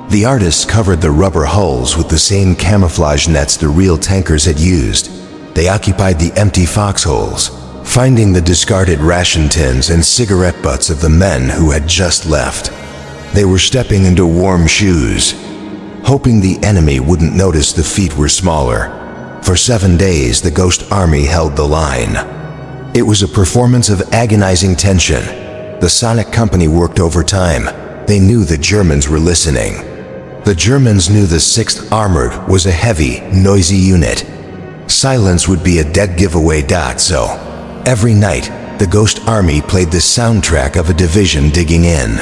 The artists covered the rubber hulls with the same camouflage nets the real tankers had used. They occupied the empty foxholes, finding the discarded ration tins and cigarette butts of the men who had just left. They were stepping into warm shoes, hoping the enemy wouldn't notice the feet were smaller. For 7 days, the Ghost Army held the line. It was a performance of agonizing tension. The Sonic Company worked overtime. They knew the Germans were listening. The Germans knew the 6th Armored was a heavy, noisy unit. Silence would be a dead giveaway. So, every night, the Ghost Army played the soundtrack of a division digging in.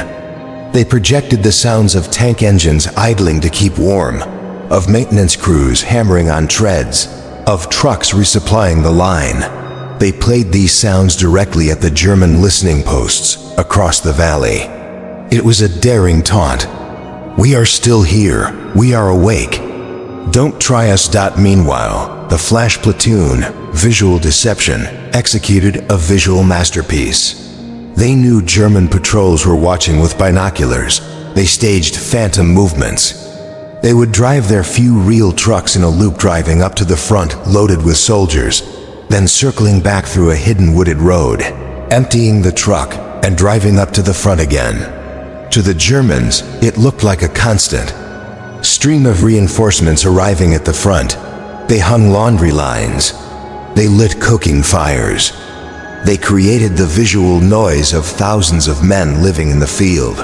They projected the sounds of tank engines idling to keep warm, of maintenance crews hammering on treads, of trucks resupplying the line. They played these sounds directly at the German listening posts across the valley. It was a daring taunt. We are still here. We are awake. Don't try us. Meanwhile, the Flash Platoon, Visual Deception, executed a visual masterpiece. They knew German patrols were watching with binoculars. They staged phantom movements. They would drive their few real trucks in a loop, driving up to the front loaded with soldiers, then circling back through a hidden wooded road, emptying the truck and driving up to the front again. To the Germans, it looked like a constant stream of reinforcements arriving at the front. They hung laundry lines. They lit cooking fires. They created the visual noise of thousands of men living in the field.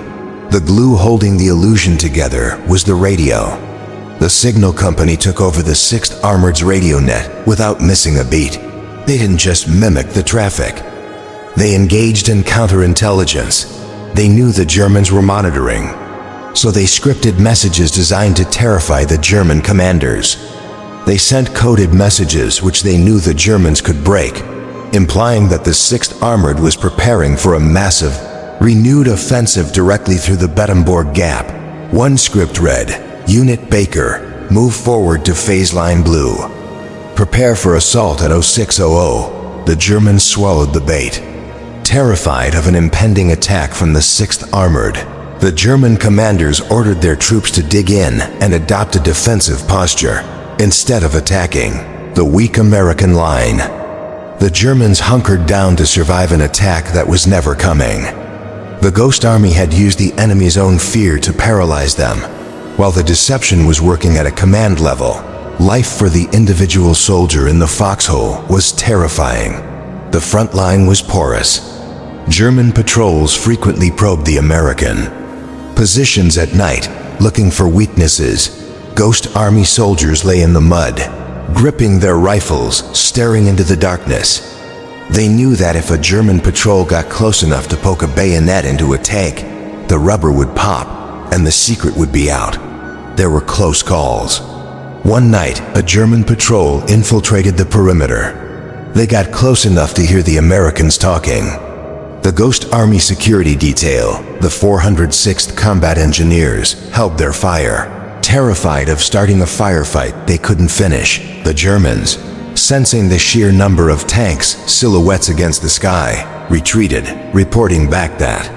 The glue holding the illusion together was the radio. The signal company took over the 6th Armored's radio net without missing a beat. They didn't just mimic the traffic. They engaged in counterintelligence. They knew the Germans were monitoring, so they scripted messages designed to terrify the German commanders. They sent coded messages which they knew the Germans could break, implying that the 6th Armored was preparing for a massive, renewed offensive directly through the Bettembourg Gap. One script read, Unit Baker, move forward to phase line blue. Prepare for assault at 0600. the Germans swallowed the bait. Terrified of an impending attack from the 6th Armored, the German commanders ordered their troops to dig in and adopt a defensive posture, instead of attacking the weak American line. The Germans hunkered down to survive an attack that was never coming. The Ghost Army had used the enemy's own fear to paralyze them, while the deception was working at a command level. Life for the individual soldier in the foxhole was terrifying. The front line was porous. German patrols frequently probed the American positions at night, looking for weaknesses. Ghost Army soldiers lay in the mud, gripping their rifles, staring into the darkness. They knew that if a German patrol got close enough to poke a bayonet into a tank, the rubber would pop and the secret would be out. There were close calls. One night, a German patrol infiltrated the perimeter. They got close enough to hear the Americans talking. The Ghost Army security detail, the 406th Combat Engineers, held their fire. Terrified of starting a firefight they couldn't finish, the Germans, sensing the sheer number of tanks, silhouettes against the sky, retreated, reporting back that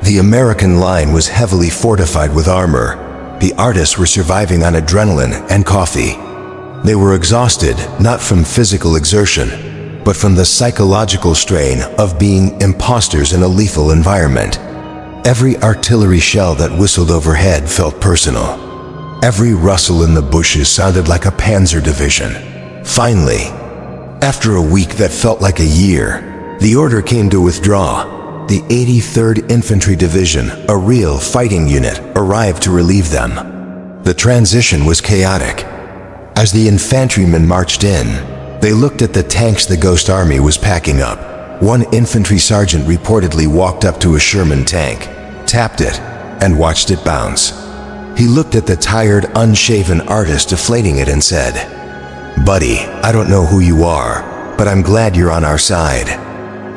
the American line was heavily fortified with armor. The artists were surviving on adrenaline and coffee. They were exhausted, not from physical exertion, but from the psychological strain of being imposters in a lethal environment. Every artillery shell that whistled overhead felt personal. Every rustle in the bushes sounded like a panzer division. Finally, after a week that felt like a year, the order came to withdraw. The 83rd Infantry Division, a real fighting unit, arrived to relieve them. The transition was chaotic. As the infantrymen marched in, they looked at the tanks the Ghost Army was packing up. One infantry sergeant reportedly walked up to a Sherman tank, tapped it, and watched it bounce. He looked at the tired, unshaven artist deflating it and said, "Buddy, I don't know who you are, but I'm glad you're on our side."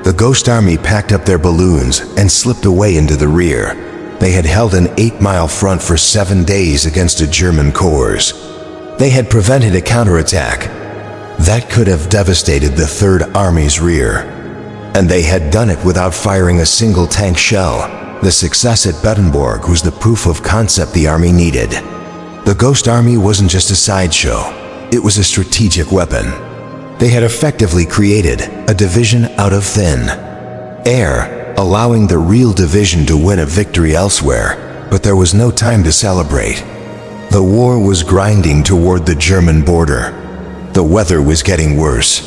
The Ghost Army packed up their balloons and slipped away into the rear. They had held an 8-mile front for 7 days against a German corps. They had prevented a counterattack that could have devastated the 3rd Army's rear. And they had done it without firing a single tank shell. The success at Bettembourg was the proof of concept the Army needed. The Ghost Army wasn't just a sideshow, it was a strategic weapon. They had effectively created a division out of thin air, allowing the real division to win a victory elsewhere, but there was no time to celebrate. The war was grinding toward the German border. The weather was getting worse.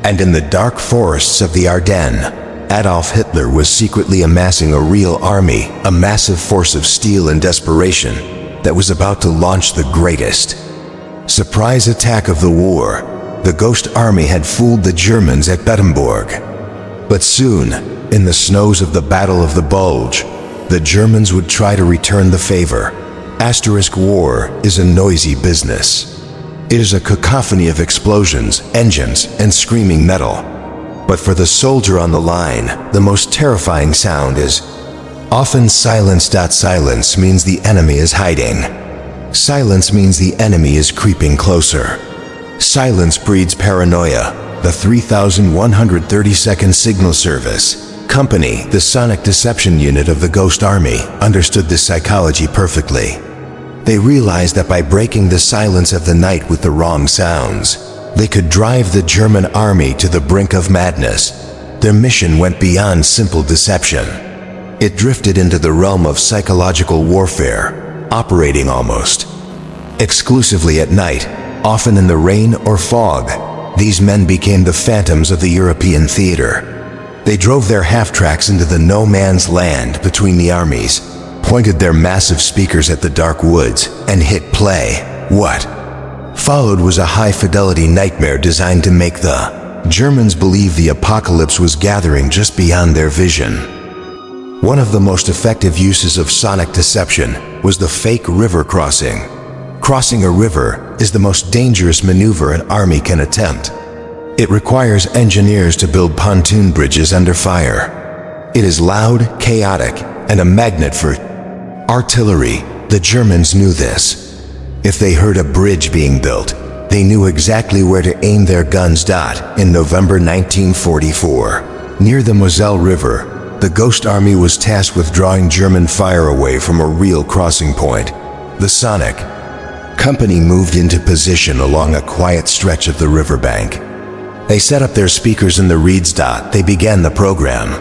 And in the dark forests of the Ardennes, Adolf Hitler was secretly amassing a real army, a massive force of steel and desperation that was about to launch the greatest surprise attack of the war. The Ghost Army had fooled the Germans at Bettembourg. But soon, in the snows of the Battle of the Bulge, the Germans would try to return the favor. War is a noisy business. It is a cacophony of explosions, engines, and screaming metal. But for the soldier on the line, the most terrifying sound is often silence. Silence means the enemy is hiding. Silence means the enemy is creeping closer. Silence breeds paranoia. The 3132nd Signal Service Company, the sonic deception unit of the Ghost Army, understood this psychology perfectly. They realized that by breaking the silence of the night with the wrong sounds, they could drive the German army to the brink of madness. Their mission went beyond simple deception. It drifted into the realm of psychological warfare, operating almost exclusively at night. Often in the rain or fog, these men became the phantoms of the European theater. They drove their half-tracks into the no-man's land between the armies, pointed their massive speakers at the dark woods, and hit play. What followed was a high-fidelity nightmare designed to make the Germans believe the apocalypse was gathering just beyond their vision. One of the most effective uses of sonic deception was the fake river crossing. Crossing a river is the most dangerous maneuver an army can attempt. It requires engineers to build pontoon bridges under fire. It is loud, chaotic, and a magnet for artillery. The Germans knew this. If they heard a bridge being built, they knew exactly where to aim their guns. In November 1944, near the Moselle River, the Ghost Army was tasked with drawing German fire away from a real crossing point. The Sonic Company moved into position along a quiet stretch of the riverbank. They set up their speakers in the reeds. They began the program.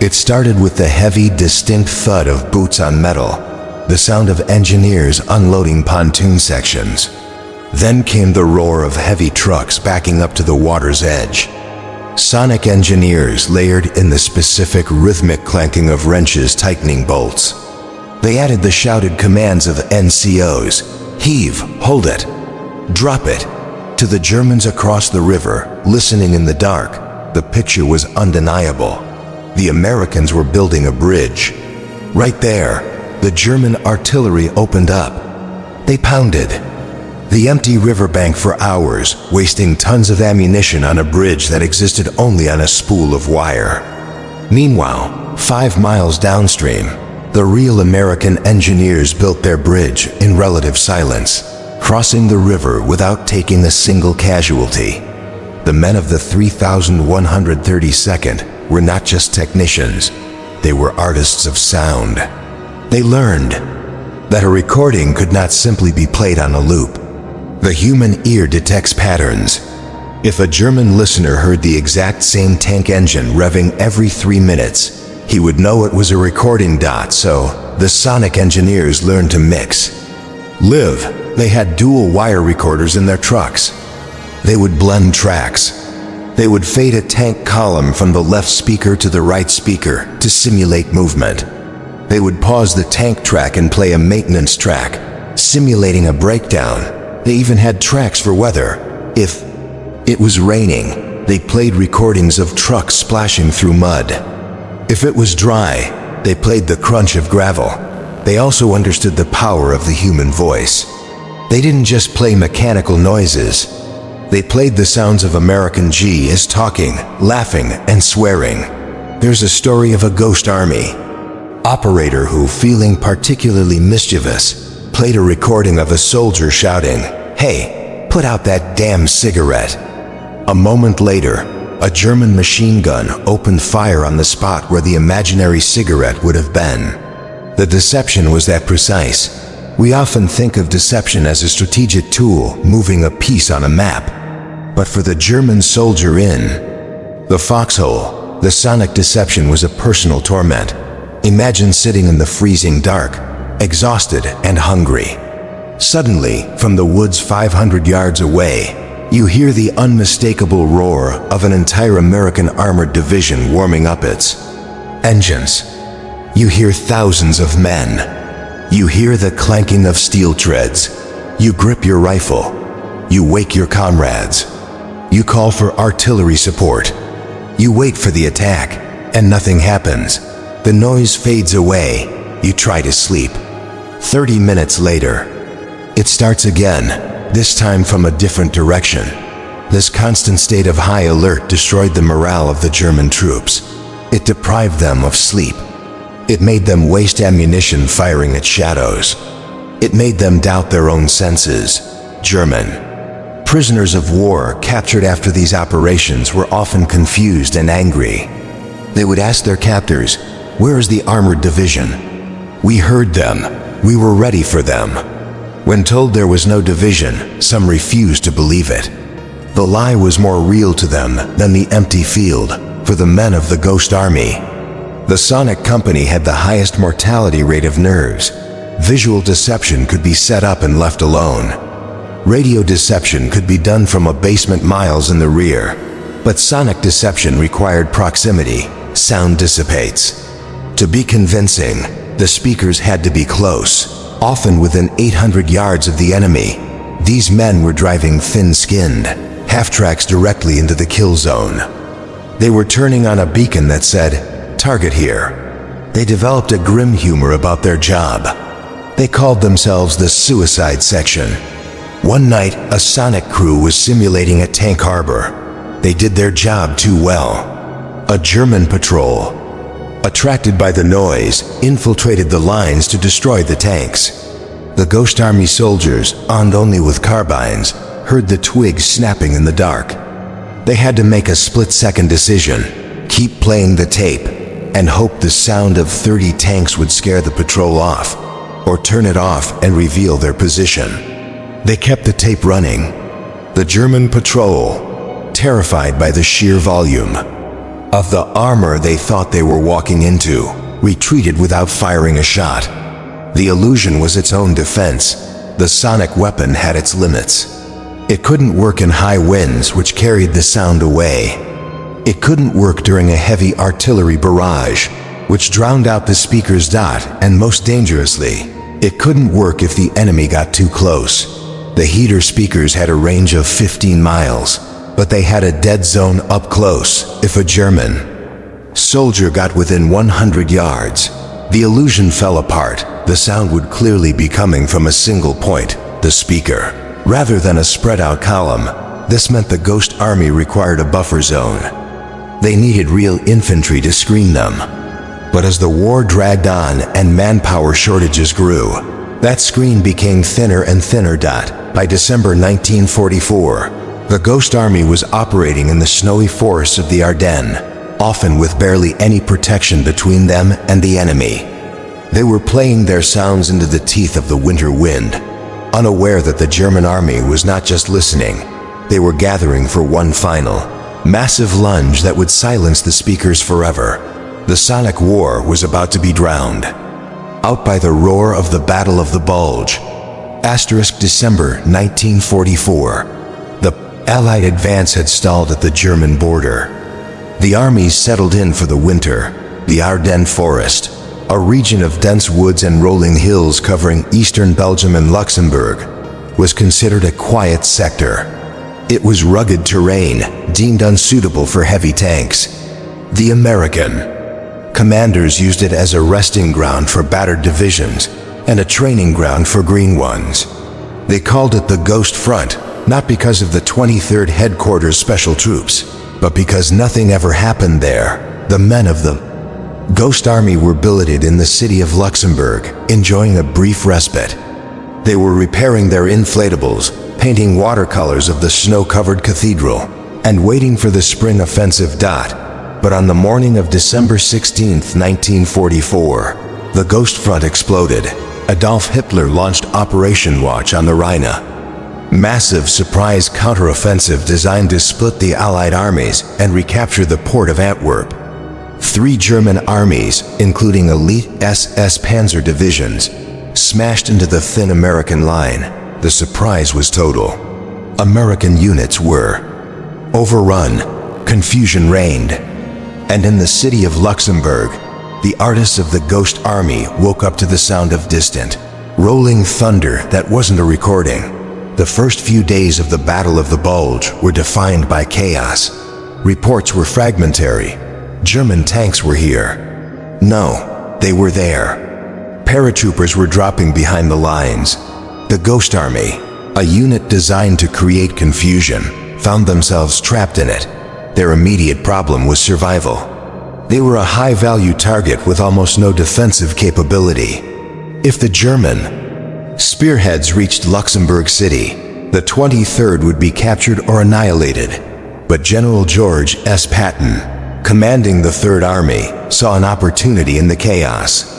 It started with the heavy, distinct thud of boots on metal, the sound of engineers unloading pontoon sections. Then came the roar of heavy trucks backing up to the water's edge. Sonic engineers layered in the specific rhythmic clanking of wrenches tightening bolts. They added the shouted commands of NCOs: heave, hold it, drop it. To the Germans across the river, listening in the dark, the picture was undeniable. The Americans were building a bridge. Right there, the German artillery opened up. They pounded the empty riverbank for hours, wasting tons of ammunition on a bridge that existed only on a spool of wire. Meanwhile, 5 miles downstream, the real American engineers built their bridge in relative silence, crossing the river without taking a single casualty. The men of the 3,132nd were not just technicians, they were artists of sound. They learned that a recording could not simply be played on a loop. The human ear detects patterns. If a German listener heard the exact same tank engine revving every 3 minutes, he would know it was a recording. So, the Sonic engineers learned to mix. They had dual wire recorders in their trucks. They would blend tracks. They would fade a tank column from the left speaker to the right speaker to simulate movement. They would pause the tank track and play a maintenance track, simulating a breakdown. They even had tracks for weather. If it was raining, they played recordings of trucks splashing through mud. If it was dry, they played the crunch of gravel. They also understood the power of the human voice. They didn't just play mechanical noises. They played the sounds of American G's talking, laughing, and swearing. There's a story of a ghost army operator who, feeling particularly mischievous, played a recording of a soldier shouting, "Hey, put out that damn cigarette." A moment later, a German machine gun opened fire on the spot where the imaginary cigarette would have been. The deception was that precise. We often think of deception as a strategic tool, moving a piece on a map. But for the German soldier in the foxhole, the sonic deception was a personal torment. Imagine sitting in the freezing dark, exhausted and hungry. Suddenly, from the woods 500 yards away, you hear the unmistakable roar of an entire American armored division warming up its engines. You hear thousands of men. You hear the clanking of steel treads. You grip your rifle. You wake your comrades. You call for artillery support. You wait for the attack, and nothing happens. The noise fades away. You try to sleep. 30 minutes later, it starts again, this time from a different direction. This constant state of high alert destroyed the morale of the German troops. It deprived them of sleep. It made them waste ammunition firing at shadows. It made them doubt their own senses. German prisoners of war captured after these operations were often confused and angry. They would ask their captors, "Where is the armored division? We heard them. We were ready for them." When told there was no division, some refused to believe it. The lie was more real to them than the empty field for the men of the Ghost Army. The Sonic Company had the highest mortality rate of nerves. Visual deception could be set up and left alone. Radio deception could be done from a basement miles in the rear. But sonic deception required proximity. Sound dissipates. To be convincing, the speakers had to be close, often within 800 yards of the enemy. These men were driving thin-skinned, half-tracks directly into the kill zone. They were turning on a beacon that said, "Target here." They developed a grim humor about their job. They called themselves the Suicide Section. One night, a sonic crew was simulating a tank harbor. They did their job too well. A German patrol, attracted by the noise, infiltrated the lines to destroy the tanks. The Ghost Army soldiers, armed only with carbines, heard the twigs snapping in the dark. They had to make a split-second decision: keep playing the tape and hope the sound of 30 tanks would scare the patrol off, or turn it off and reveal their position. They kept the tape running. The German patrol, terrified by the sheer volume of the armor they thought they were walking into, retreated without firing a shot. The illusion was its own defense. The sonic weapon had its limits. It couldn't work in high winds, which carried the sound away. It couldn't work during a heavy artillery barrage, which drowned out the speaker's dot, and most dangerously, it couldn't work if the enemy got too close. The heater speakers had a range of 15 miles, but they had a dead zone up close. If a German soldier got within 100 yards, the illusion fell apart. The sound would clearly be coming from a single point, the speaker, rather than a spread-out column. This meant the Ghost Army required a buffer zone. They needed real infantry to screen them. But as the war dragged on and manpower shortages grew, that screen became thinner and thinner. By December 1944, the Ghost Army was operating in the snowy forests of the Ardennes, often with barely any protection between them and the enemy. They were playing their sounds into the teeth of the winter wind, unaware that the German army was not just listening, they were gathering for one final, massive lunge that would silence the speakers forever. The sonic war was about to be drowned out by the roar of the Battle of the Bulge. December 1944. The Allied advance had stalled at the German border. The armies settled in for the winter. The Ardennes Forest, a region of dense woods and rolling hills covering eastern Belgium and Luxembourg, was considered a quiet sector. It was rugged terrain, deemed unsuitable for heavy tanks. The American commanders used it as a resting ground for battered divisions and a training ground for green ones. They called it the Ghost Front, not because of the 23rd Headquarters Special Troops, but because nothing ever happened there. The men of the Ghost Army were billeted in the city of Luxembourg, enjoying a brief respite. They were repairing their inflatables, painting watercolors of the snow-covered cathedral, and waiting for the spring offensive. But on the morning of December 16, 1944, the Ghost Front exploded. Adolf Hitler launched Operation Watch on the Rhine, massive surprise counteroffensive designed to split the Allied armies and recapture the port of Antwerp. 3 German armies, including elite SS Panzer divisions, smashed into the thin American line. The surprise was total. American units were overrun, confusion reigned, and in the city of Luxembourg, the artists of the Ghost Army woke up to the sound of distant, rolling thunder that wasn't a recording. The first few days of the Battle of the Bulge were defined by chaos. Reports were fragmentary. German tanks were here. No, they were there. Paratroopers were dropping behind the lines. The Ghost Army, a unit designed to create confusion, found themselves trapped in it. Their immediate problem was survival. They were a high-value target with almost no defensive capability. If the German spearheads reached Luxembourg City, the 23rd would be captured or annihilated. But General George S. Patton, commanding the 3rd Army, saw an opportunity in the chaos.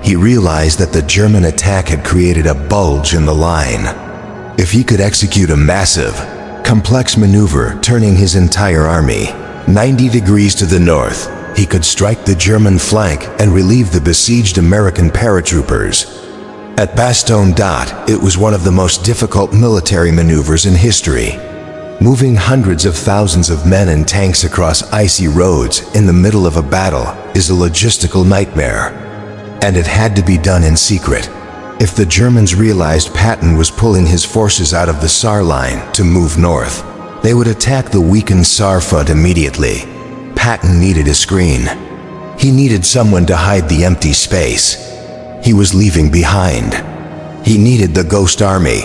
He realized that the German attack had created a bulge in the line. If he could execute a massive, complex maneuver turning his entire army 90 degrees to the north, he could strike the German flank and relieve the besieged American paratroopers. At Bastogne, it was one of the most difficult military maneuvers in history. Moving hundreds of thousands of men and tanks across icy roads in the middle of a battle is a logistical nightmare. And it had to be done in secret. If the Germans realized Patton was pulling his forces out of the Saar line to move north, they would attack the weakened Saar front immediately. Patton needed a screen. He needed someone to hide the empty space he was leaving behind. He needed the Ghost Army.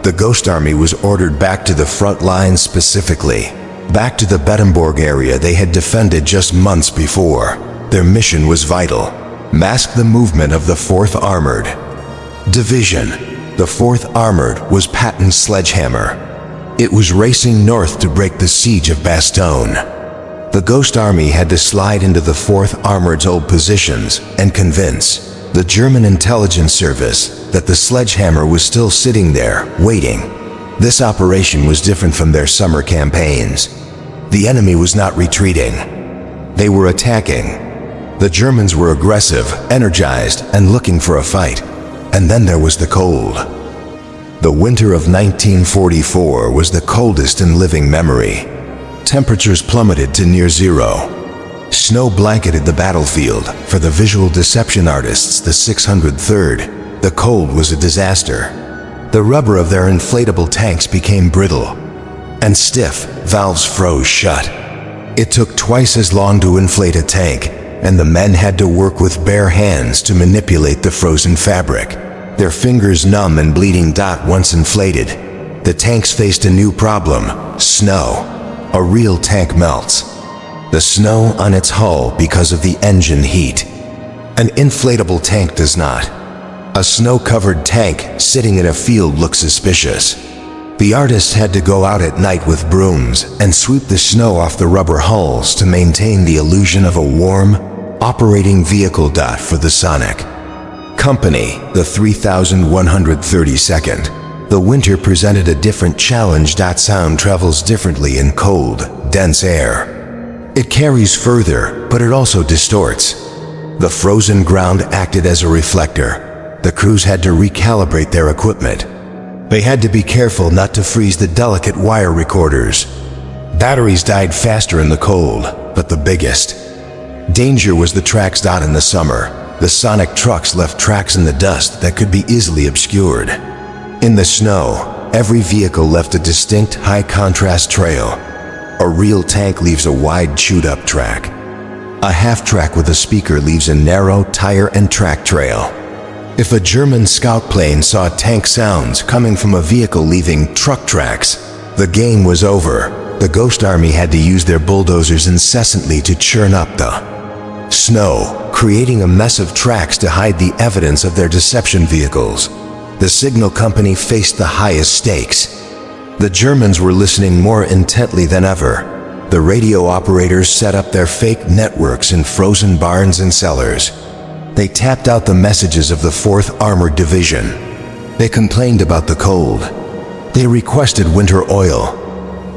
The Ghost Army was ordered back to the front lines, specifically back to the Bettembourg area they had defended just months before. Their mission was vital: mask the movement of the 4th Armored Division. The 4th Armored was Patton's sledgehammer. It was racing north to break the siege of Bastogne. The Ghost Army had to slide into the 4th Armored's old positions and convince the German intelligence service that the sledgehammer was still sitting there, waiting. This operation was different from their summer campaigns. The enemy was not retreating. They were attacking. The Germans were aggressive, energized, and looking for a fight. And then there was the cold. The winter of 1944 was the coldest in living memory. Temperatures plummeted to near zero. Snow blanketed the battlefield. For the visual deception artists, the 603rd, the cold was a disaster. The rubber of their inflatable tanks became brittle and stiff. Valves froze shut. It took twice as long to inflate a tank, and the men had to work with bare hands to manipulate the frozen fabric. Their fingers numb and bleeding. Once inflated, the tanks faced a new problem: snow. A real tank melts. The snow on its hull because of the engine heat. An inflatable tank does not. A snow-covered tank sitting in a field looks suspicious. The artists had to go out at night with brooms and sweep the snow off the rubber hulls to maintain the illusion of a warm, operating vehicle. For the Sonic Company, the 3132nd, the winter presented a different challenge. Sound travels differently in cold, dense air. It carries further, but it also distorts. The frozen ground acted as a reflector. The crews had to recalibrate their equipment. They had to be careful not to freeze the delicate wire recorders. Batteries died faster in the cold, but the biggest danger was the tracks. In the summer, the Sonic trucks left tracks in the dust that could be easily obscured. In the snow, every vehicle left a distinct high-contrast trail. A real tank leaves a wide, chewed-up track. A half-track with a speaker leaves a narrow tire and track trail. If a German scout plane saw tank sounds coming from a vehicle leaving truck tracks, the game was over. The Ghost Army had to use their bulldozers incessantly to churn up the snow, creating a mess of tracks to hide the evidence of their deception vehicles. The signal company faced the highest stakes. The Germans were listening more intently than ever. The radio operators set up their fake networks in frozen barns and cellars. They tapped out the messages of the 4th Armored Division. They complained about the cold. They requested winter oil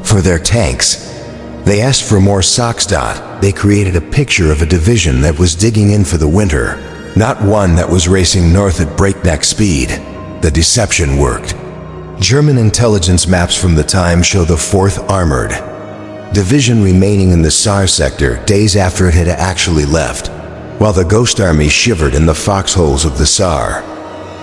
for their tanks. They asked for more socks. They created a picture of a division that was digging in for the winter, not one that was racing north at breakneck speed. The deception worked. German intelligence maps from the time show the 4th Armored Division remaining in the Saar sector days after it had actually left, while the Ghost Army shivered in the foxholes of the Saar,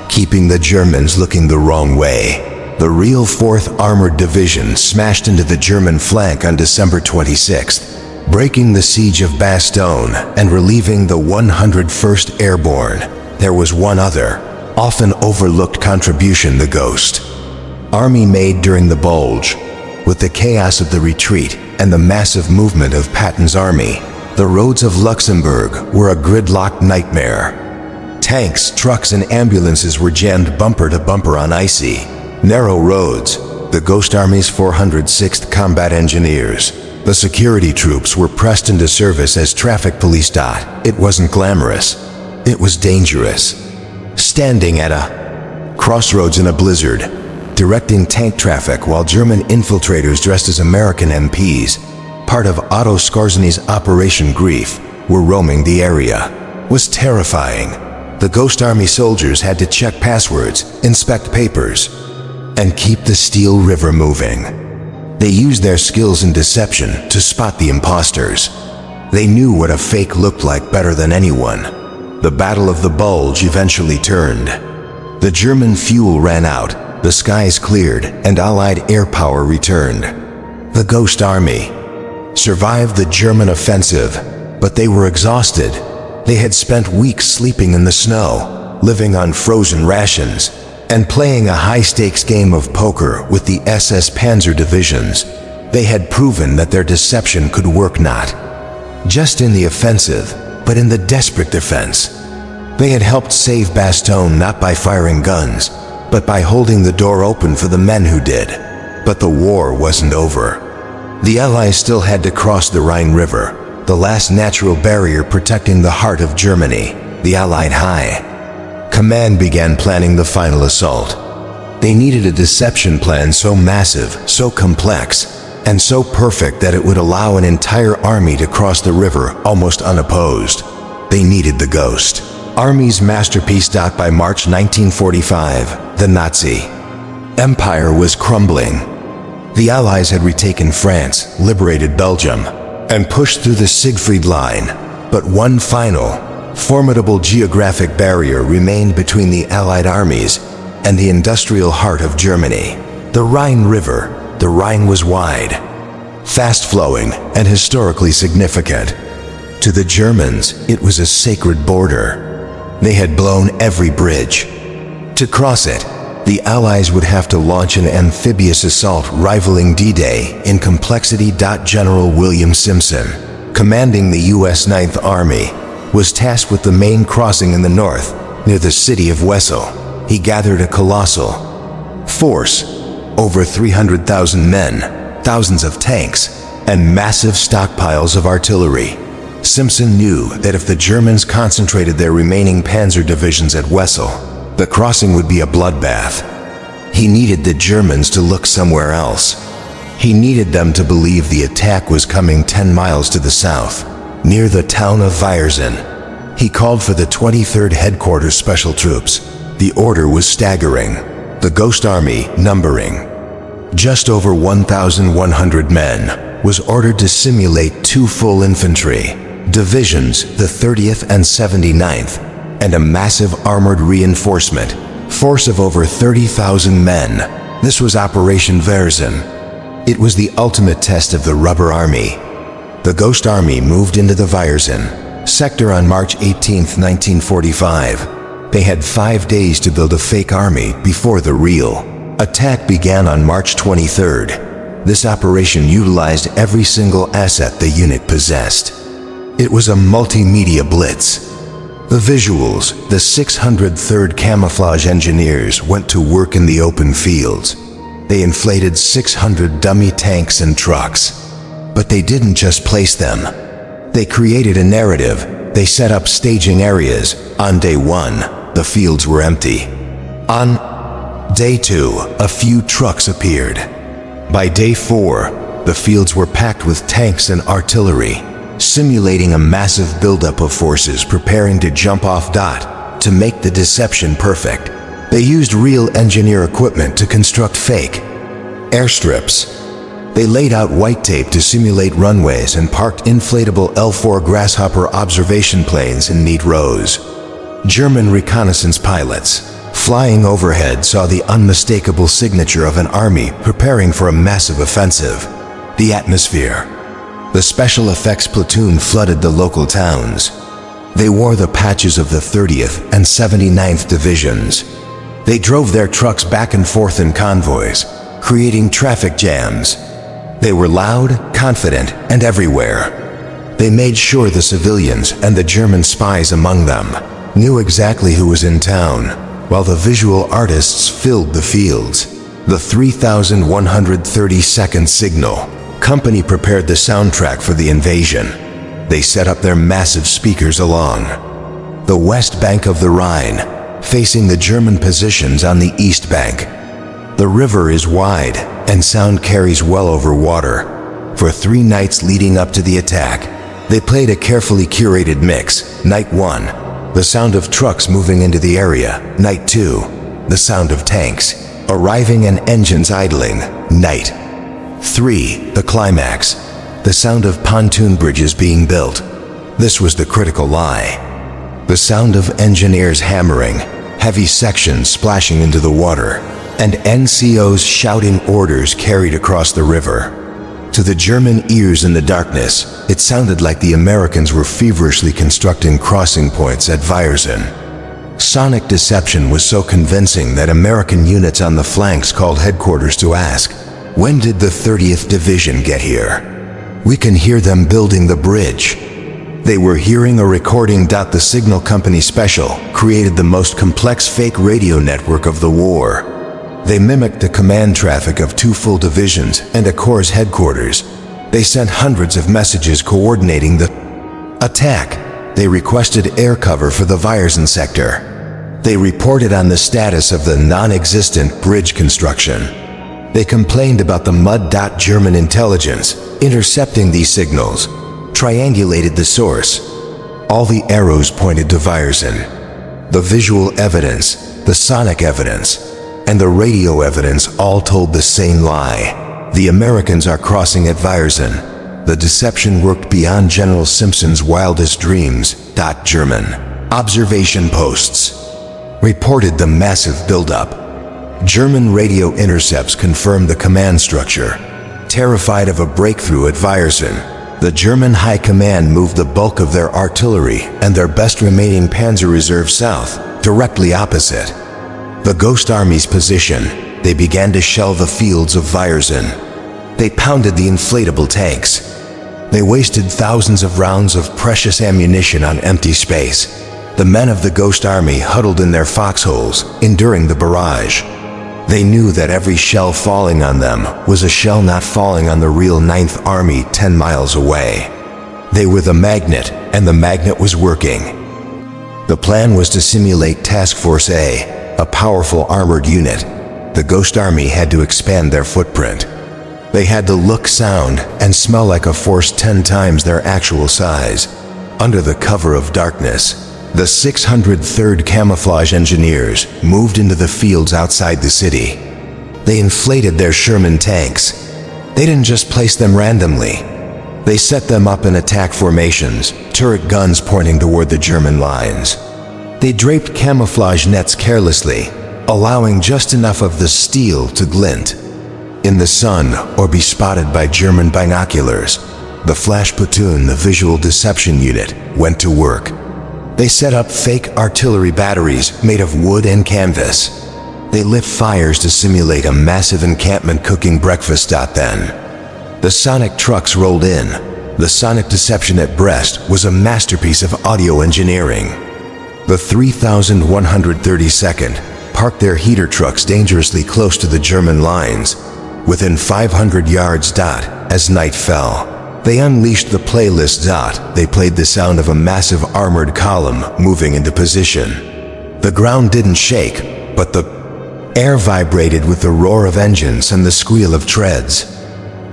keeping the Germans looking the wrong way. The real 4th Armored Division smashed into the German flank on December 26th, breaking the siege of Bastogne and relieving the 101st Airborne. There was one other, often overlooked contribution the Ghost Army made during the Bulge. With the chaos of the retreat and the massive movement of Patton's army, the roads of Luxembourg were a gridlocked nightmare. Tanks, trucks, and ambulances were jammed bumper to bumper on icy, narrow roads. The Ghost Army's 406th Combat Engineers, the security troops, were pressed into service as traffic police. It wasn't glamorous. It was dangerous. Standing at a crossroads in a blizzard, directing tank traffic while German infiltrators dressed as American MPs, part of Otto Skorzeny's Operation Grief, were roaming the area, was terrifying. The Ghost Army soldiers had to check passwords, inspect papers, and keep the Steel River moving. They used their skills in deception to spot the imposters. They knew what a fake looked like better than anyone. The Battle of the Bulge eventually turned. The German fuel ran out, the skies cleared, and Allied air power returned. The Ghost Army survived the German offensive, but they were exhausted. They had spent weeks sleeping in the snow, living on frozen rations, and playing a high-stakes game of poker with the SS Panzer divisions. They had proven that their deception could work not just in the offensive, but in the desperate defense. They had helped save Bastogne not by firing guns, but by holding the door open for the men who did. But the war wasn't over. The Allies still had to cross the Rhine River, the last natural barrier protecting the heart of Germany, the Allied High. Command began planning the final assault. They needed a deception plan so massive, so complex, and so perfect that it would allow an entire army to cross the river almost unopposed. They needed the Ghost, Army's masterpiece. By March 1945, the Nazi Empire was crumbling. The Allies had retaken France, liberated Belgium, and pushed through the Siegfried Line. But one final, formidable geographic barrier remained between the Allied armies and the industrial heart of Germany. The Rhine River. The Rhine was wide, fast-flowing, and historically significant. To the Germans, it was a sacred border. They had blown every bridge. To cross it, the Allies would have to launch an amphibious assault rivaling D-Day in complexity. General William Simpson, commanding the U.S. Ninth Army, was tasked with the main crossing in the north, near the city of Wesel. He gathered a colossal force, over 300,000 men, thousands of tanks, and massive stockpiles of artillery. Simpson knew that if the Germans concentrated their remaining panzer divisions at Wesel, the crossing would be a bloodbath. He needed the Germans to look somewhere else. He needed them to believe the attack was coming 10 miles to the south, near the town of Viersen. He called for the 23rd Headquarters Special Troops. The order was staggering. The Ghost Army, numbering just over 1,100 men, was ordered to simulate 2 full infantry divisions, the 30th and 79th, and a massive armored reinforcement force of over 30,000 men. This was Operation Viersen. It was the ultimate test of the Rubber Army. The Ghost Army moved into the Viersen sector on March 18, 1945. They had 5 days to build a fake army before the real attack began on March 23rd. This operation utilized every single asset the unit possessed. It was a multimedia blitz. The visuals, the 603rd Camouflage engineers went to work in the open fields. They inflated 600 dummy tanks and trucks. But they didn't just place them. They created a narrative. They set up staging areas. On day 1, the fields were empty. On day 2, a few trucks appeared. By day 4, the fields were packed with tanks and artillery, simulating a massive buildup of forces preparing to jump off. To make the deception perfect, they used real engineer equipment to construct fake airstrips. They laid out white tape to simulate runways and parked inflatable L-4 Grasshopper observation planes in neat rows. German reconnaissance pilots, flying overhead, saw the unmistakable signature of an army preparing for a massive offensive. The atmosphere. The special effects platoon flooded the local towns. They wore the patches of the 30th and 79th Divisions. They drove their trucks back and forth in convoys, creating traffic jams. They were loud, confident, and everywhere. They made sure the civilians and the German spies among them knew exactly who was in town, while the visual artists filled the fields. The 3,132nd Signal Company prepared the soundtrack for the invasion. They set up their massive speakers along the west bank of the Rhine, facing the German positions on the east bank. The river is wide, and sound carries well over water. For 3 nights leading up to the attack, they played a carefully curated mix. Night 1, the sound of trucks moving into the area. Night 2, the sound of tanks arriving and engines idling. Night 3, the climax, the sound of pontoon bridges being built. This was the critical lie. The sound of engineers hammering, heavy sections splashing into the water, and NCOs shouting orders carried across the river. To the German ears in the darkness, it sounded like the Americans were feverishly constructing crossing points at Viersen. Sonic deception was so convincing that American units on the flanks called headquarters to ask, "When did the 30th Division get here? We can hear them building the bridge." They were hearing a recording. The Signal Company Special created the most complex fake radio network of the war. They mimicked the command traffic of 2 full divisions and a corps headquarters. They sent hundreds of messages coordinating the attack. They requested air cover for the Viersen sector. They reported on the status of the non-existent bridge construction. They complained about the mud. German intelligence, intercepting these signals, triangulated the source. All the arrows pointed to Viersen. The visual evidence, the sonic evidence, and the radio evidence all told the same lie. The Americans are crossing at Viersen. The deception worked beyond General Simpson's wildest dreams. German observation posts reported the massive buildup. German radio intercepts confirmed the command structure. Terrified of a breakthrough at Viersen, the German High Command moved the bulk of their artillery and their best remaining Panzer Reserve south, directly opposite the Ghost Army's position. They began to shell the fields of Viersen. They pounded the inflatable tanks. They wasted thousands of rounds of precious ammunition on empty space. The men of the Ghost Army huddled in their foxholes, enduring the barrage. They knew that every shell falling on them was a shell not falling on the real 9th Army 10 miles away. They were the magnet, and the magnet was working. The plan was to simulate Task Force A powerful armored unit. The Ghost Army had to expand their footprint. They had to look, sound, and smell like a force 10 times their actual size. Under the cover of darkness, the 603rd Camouflage engineers moved into the fields outside the city. They inflated their Sherman tanks. They didn't just place them randomly. They set them up in attack formations, turret guns pointing toward the German lines. They draped camouflage nets carelessly, allowing just enough of the steel to glint in the sun or be spotted by German binoculars. The flash platoon, the visual deception unit, went to work. They set up fake artillery batteries made of wood and canvas. They lit fires to simulate a massive encampment cooking breakfast. Then, the sonic trucks rolled in. The sonic deception at Brest was a masterpiece of audio engineering. The 3,132nd parked their heater trucks dangerously close to the German lines, within 500 yards. As night fell, they unleashed the playlist. They played the sound of a massive armored column moving into position. The ground didn't shake, but the air vibrated with the roar of engines and the squeal of treads.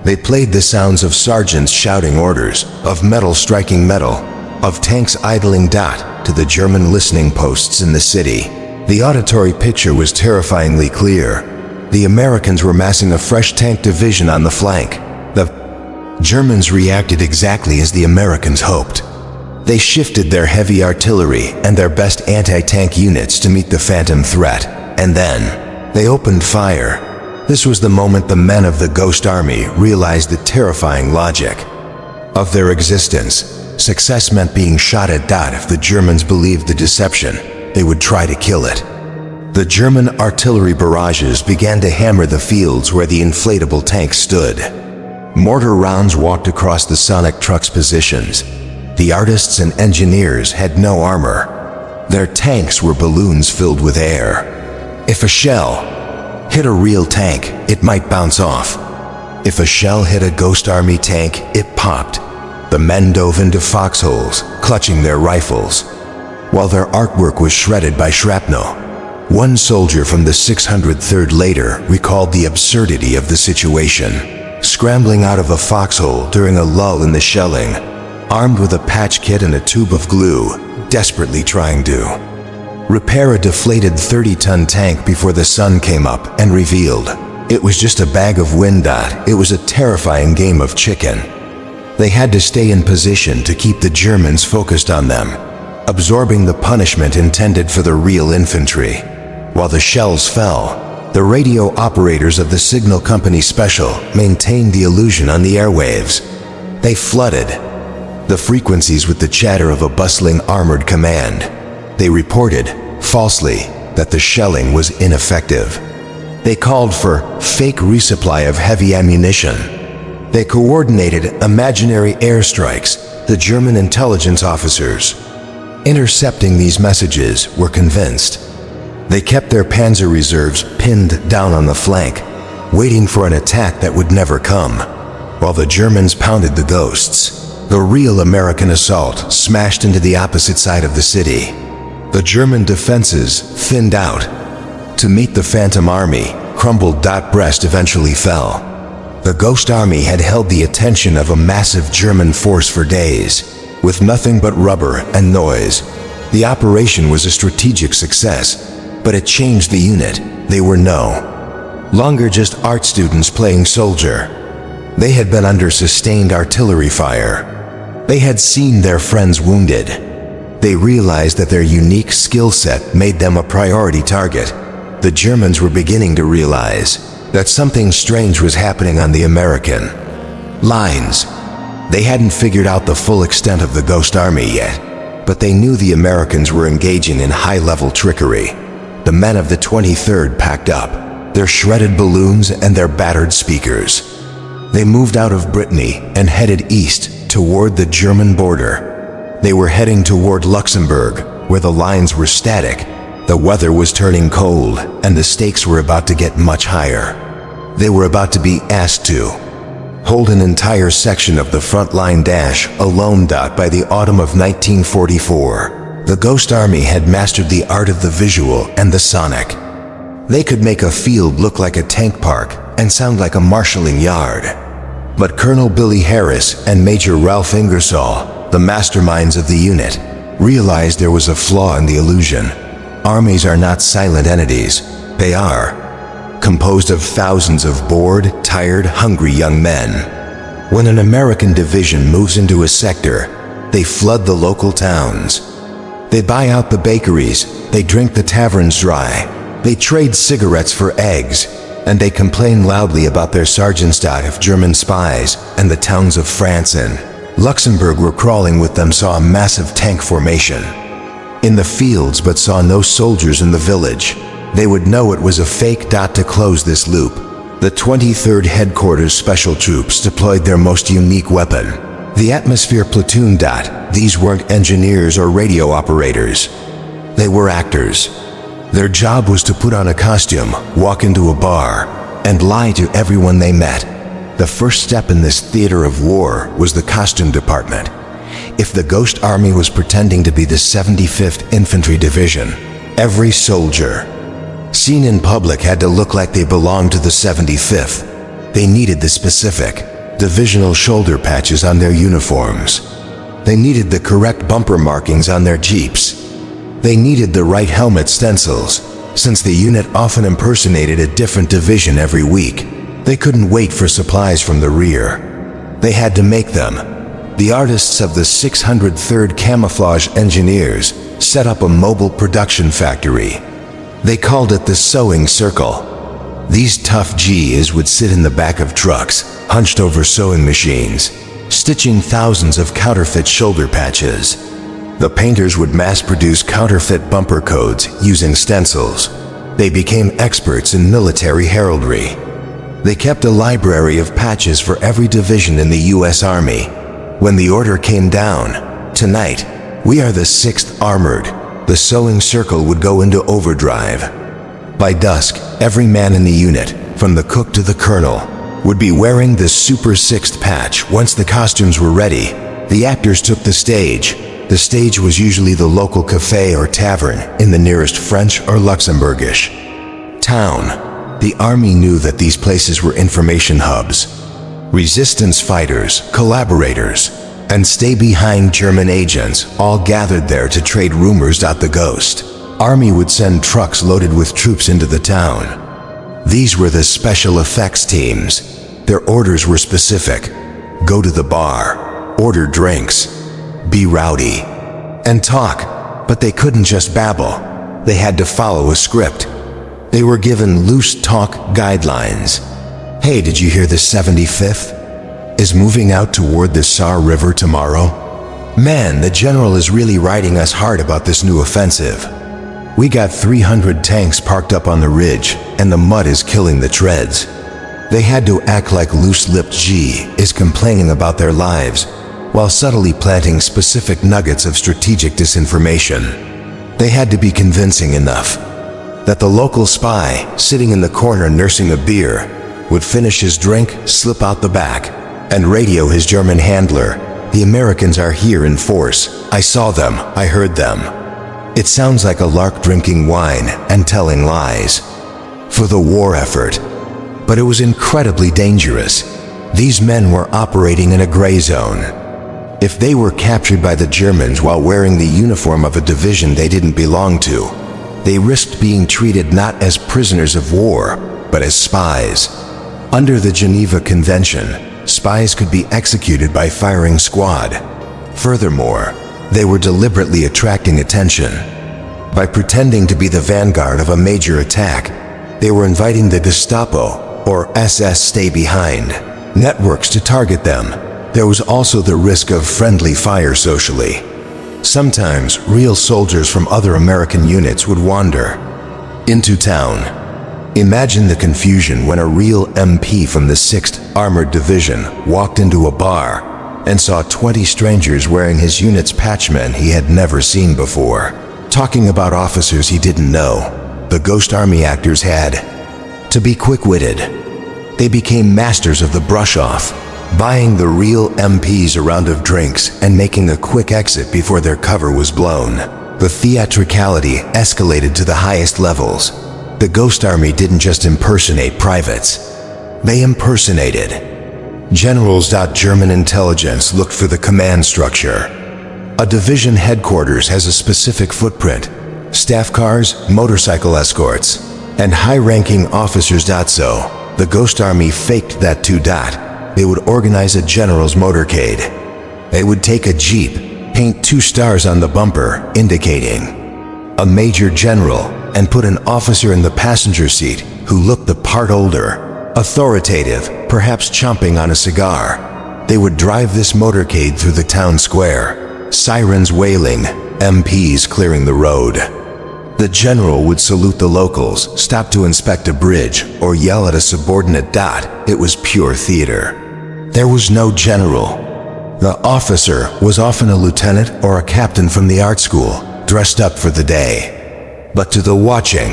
They played the sounds of sergeants shouting orders, of metal striking metal, of tanks idling. To the German listening posts in the city, the auditory picture was terrifyingly clear. The Americans were massing a fresh tank division on the flank. The Germans reacted exactly as the Americans hoped. They shifted their heavy artillery and their best anti-tank units to meet the phantom threat, and then they opened fire. This was the moment the men of the Ghost Army realized the terrifying logic of their existence. Success meant being shot at. If the Germans believed the deception, they would try to kill it. The German artillery barrages began to hammer the fields where the inflatable tanks stood. Mortar rounds walked across the sonic trucks' positions. The artists and engineers had no armor. Their tanks were balloons filled with air. If a shell hit a real tank, it might bounce off. If a shell hit a Ghost Army tank, it popped. The men dove into foxholes, clutching their rifles, while their artwork was shredded by shrapnel. One soldier from the 603rd later recalled the absurdity of the situation. Scrambling out of a foxhole during a lull in the shelling, armed with a patch kit and a tube of glue, desperately trying to repair a deflated 30-ton tank before the sun came up and revealed it was just a bag of wind. It was a terrifying game of chicken. They had to stay in position to keep the Germans focused on them, absorbing the punishment intended for the real infantry. While the shells fell, the radio operators of the Signal Company Special maintained the illusion on the airwaves. They flooded the frequencies with the chatter of a bustling armored command. They reported, falsely, that the shelling was ineffective. They called for fake resupply of heavy ammunition. They coordinated imaginary airstrikes. The German intelligence officers intercepting these messages were convinced They kept their panzer reserves pinned down on the flank, waiting for an attack that would never come, while the Germans pounded the ghosts. The real American assault smashed into the opposite side of the city. The German defenses thinned out. To meet the Phantom Army, crumbled. Brest eventually fell. The Ghost Army had held the attention of a massive German force for days, with nothing but rubber and noise. The operation was a strategic success, but it changed the unit. They were no longer just art students playing soldier. They had been under sustained artillery fire. They had seen their friends wounded. They realized that their unique skill set made them a priority target. The Germans were beginning to realize that something strange was happening on the American lines. They hadn't figured out the full extent of the Ghost Army yet, but they knew the Americans were engaging in high-level trickery. The men of the 23rd packed up, their shredded balloons and their battered speakers. They moved out of Brittany and headed east toward the German border. They were heading toward Luxembourg, where the lines were static. The weather was turning cold, and the stakes were about to get much higher. They were about to be asked to hold an entire section of the front line alone. By the autumn of 1944, the Ghost Army had mastered the art of the visual and the sonic. They could make a field look like a tank park and sound like a marshalling yard. But Colonel Billy Harris and Major Ralph Ingersoll, the masterminds of the unit, realized there was a flaw in the illusion. Armies are not silent entities. They are composed of thousands of bored, tired, hungry young men. When an American division moves into a sector, they flood the local towns. They buy out the bakeries, they drink the taverns dry, they trade cigarettes for eggs, and they complain loudly about their Sergeantstadt of German spies, and the towns of France and Luxembourg were crawling with them saw a massive tank formation in the fields but saw no soldiers in the village. They would know it was a fake. To close this loop, the 23rd Headquarters Special Troops deployed their most unique weapon, the Atmosphere Platoon. These weren't engineers or radio operators. They were actors. Their job was to put on a costume, walk into a bar, and lie to everyone they met. The first step in this theater of war was the costume department. If the Ghost Army was pretending to be the 75th Infantry Division, every soldier seen in public had to look like they belonged to the 75th. They needed the specific divisional shoulder patches on their uniforms. They needed the correct bumper markings on their Jeeps. They needed the right helmet stencils. Since the unit often impersonated a different division every week, they couldn't wait for supplies from the rear. They had to make them. The artists of the 603rd Camouflage engineers set up a mobile production factory. They called it the Sewing Circle. These tough G's would sit in the back of trucks, hunched over sewing machines, stitching thousands of counterfeit shoulder patches. The painters would mass-produce counterfeit bumper codes using stencils. They became experts in military heraldry. They kept a library of patches for every division in the U.S. Army. When the order came down, "Tonight, we are the 6th Armored," the Sewing Circle would go into overdrive. By dusk, every man in the unit, from the cook to the colonel, would be wearing the Super 6th patch. Once the costumes were ready, the actors took the stage. The stage was usually the local cafe or tavern in the nearest French or Luxembourgish town. The army knew that these places were information hubs. Resistance fighters, collaborators, and stay-behind German agents all gathered there to trade rumors. The Ghost Army would send trucks loaded with troops into the town. These were the special effects teams. Their orders were specific: go to the bar, order drinks, be rowdy, and talk. But they couldn't just babble. They had to follow a script. They were given loose talk guidelines. "Hey, did you hear the 75th is moving out toward the Saar River tomorrow? Man, the general is really riding us hard about this new offensive. We got 300 tanks parked up on the ridge, and the mud is killing the treads." They had to act like loose-lipped G is complaining about their lives, while subtly planting specific nuggets of strategic disinformation. They had to be convincing enough. that the local spy, sitting in the corner nursing a beer, would finish his drink, slip out the back, and radio his German handler, "The Americans are here in force. I saw them. I heard them." It sounds like a lark drinking wine and telling lies for the war effort. But it was incredibly dangerous. These men were operating in a gray zone. If they were captured by the Germans while wearing the uniform of a division they didn't belong to, they risked being treated not as prisoners of war, but as spies. Under the Geneva Convention, spies could be executed by firing squad. Furthermore, they were deliberately attracting attention. By pretending to be the vanguard of a major attack, they were inviting the Gestapo, or SS stay-behind, networks to target them. There was also the risk of friendly fire socially. Sometimes, real soldiers from other American units would wander into town. Imagine the confusion when a real MP from the 6th Armored Division walked into a bar and saw 20 strangers wearing his unit's patchmen he had never seen before, talking about officers he didn't know. The Ghost Army actors had to be quick-witted. They became masters of the brush-off, buying the real MPs a round of drinks and making a quick exit before their cover was blown. The theatricality escalated to the highest levels. The Ghost Army didn't just impersonate privates. They impersonated generals. German intelligence looked for the command structure. A division headquarters has a specific footprint: staff cars, motorcycle escorts, and high-ranking officers. So, the Ghost Army faked that too. They would organize a general's motorcade. They would take a jeep, paint 2 stars on the bumper, indicating a major general, and put an officer in the passenger seat who looked the part: older, authoritative, perhaps chomping on a cigar. They would drive this motorcade through the town square, sirens wailing, MPs clearing the road. The general would salute the locals, stop to inspect a bridge, or yell at a subordinate. It was pure theater. There was no general. The officer was often a lieutenant or a captain from the art school, dressed up for the day. But to the watching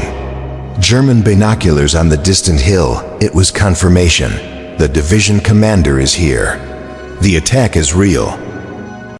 German binoculars on the distant hill, it was confirmation. The division commander is here. The attack is real.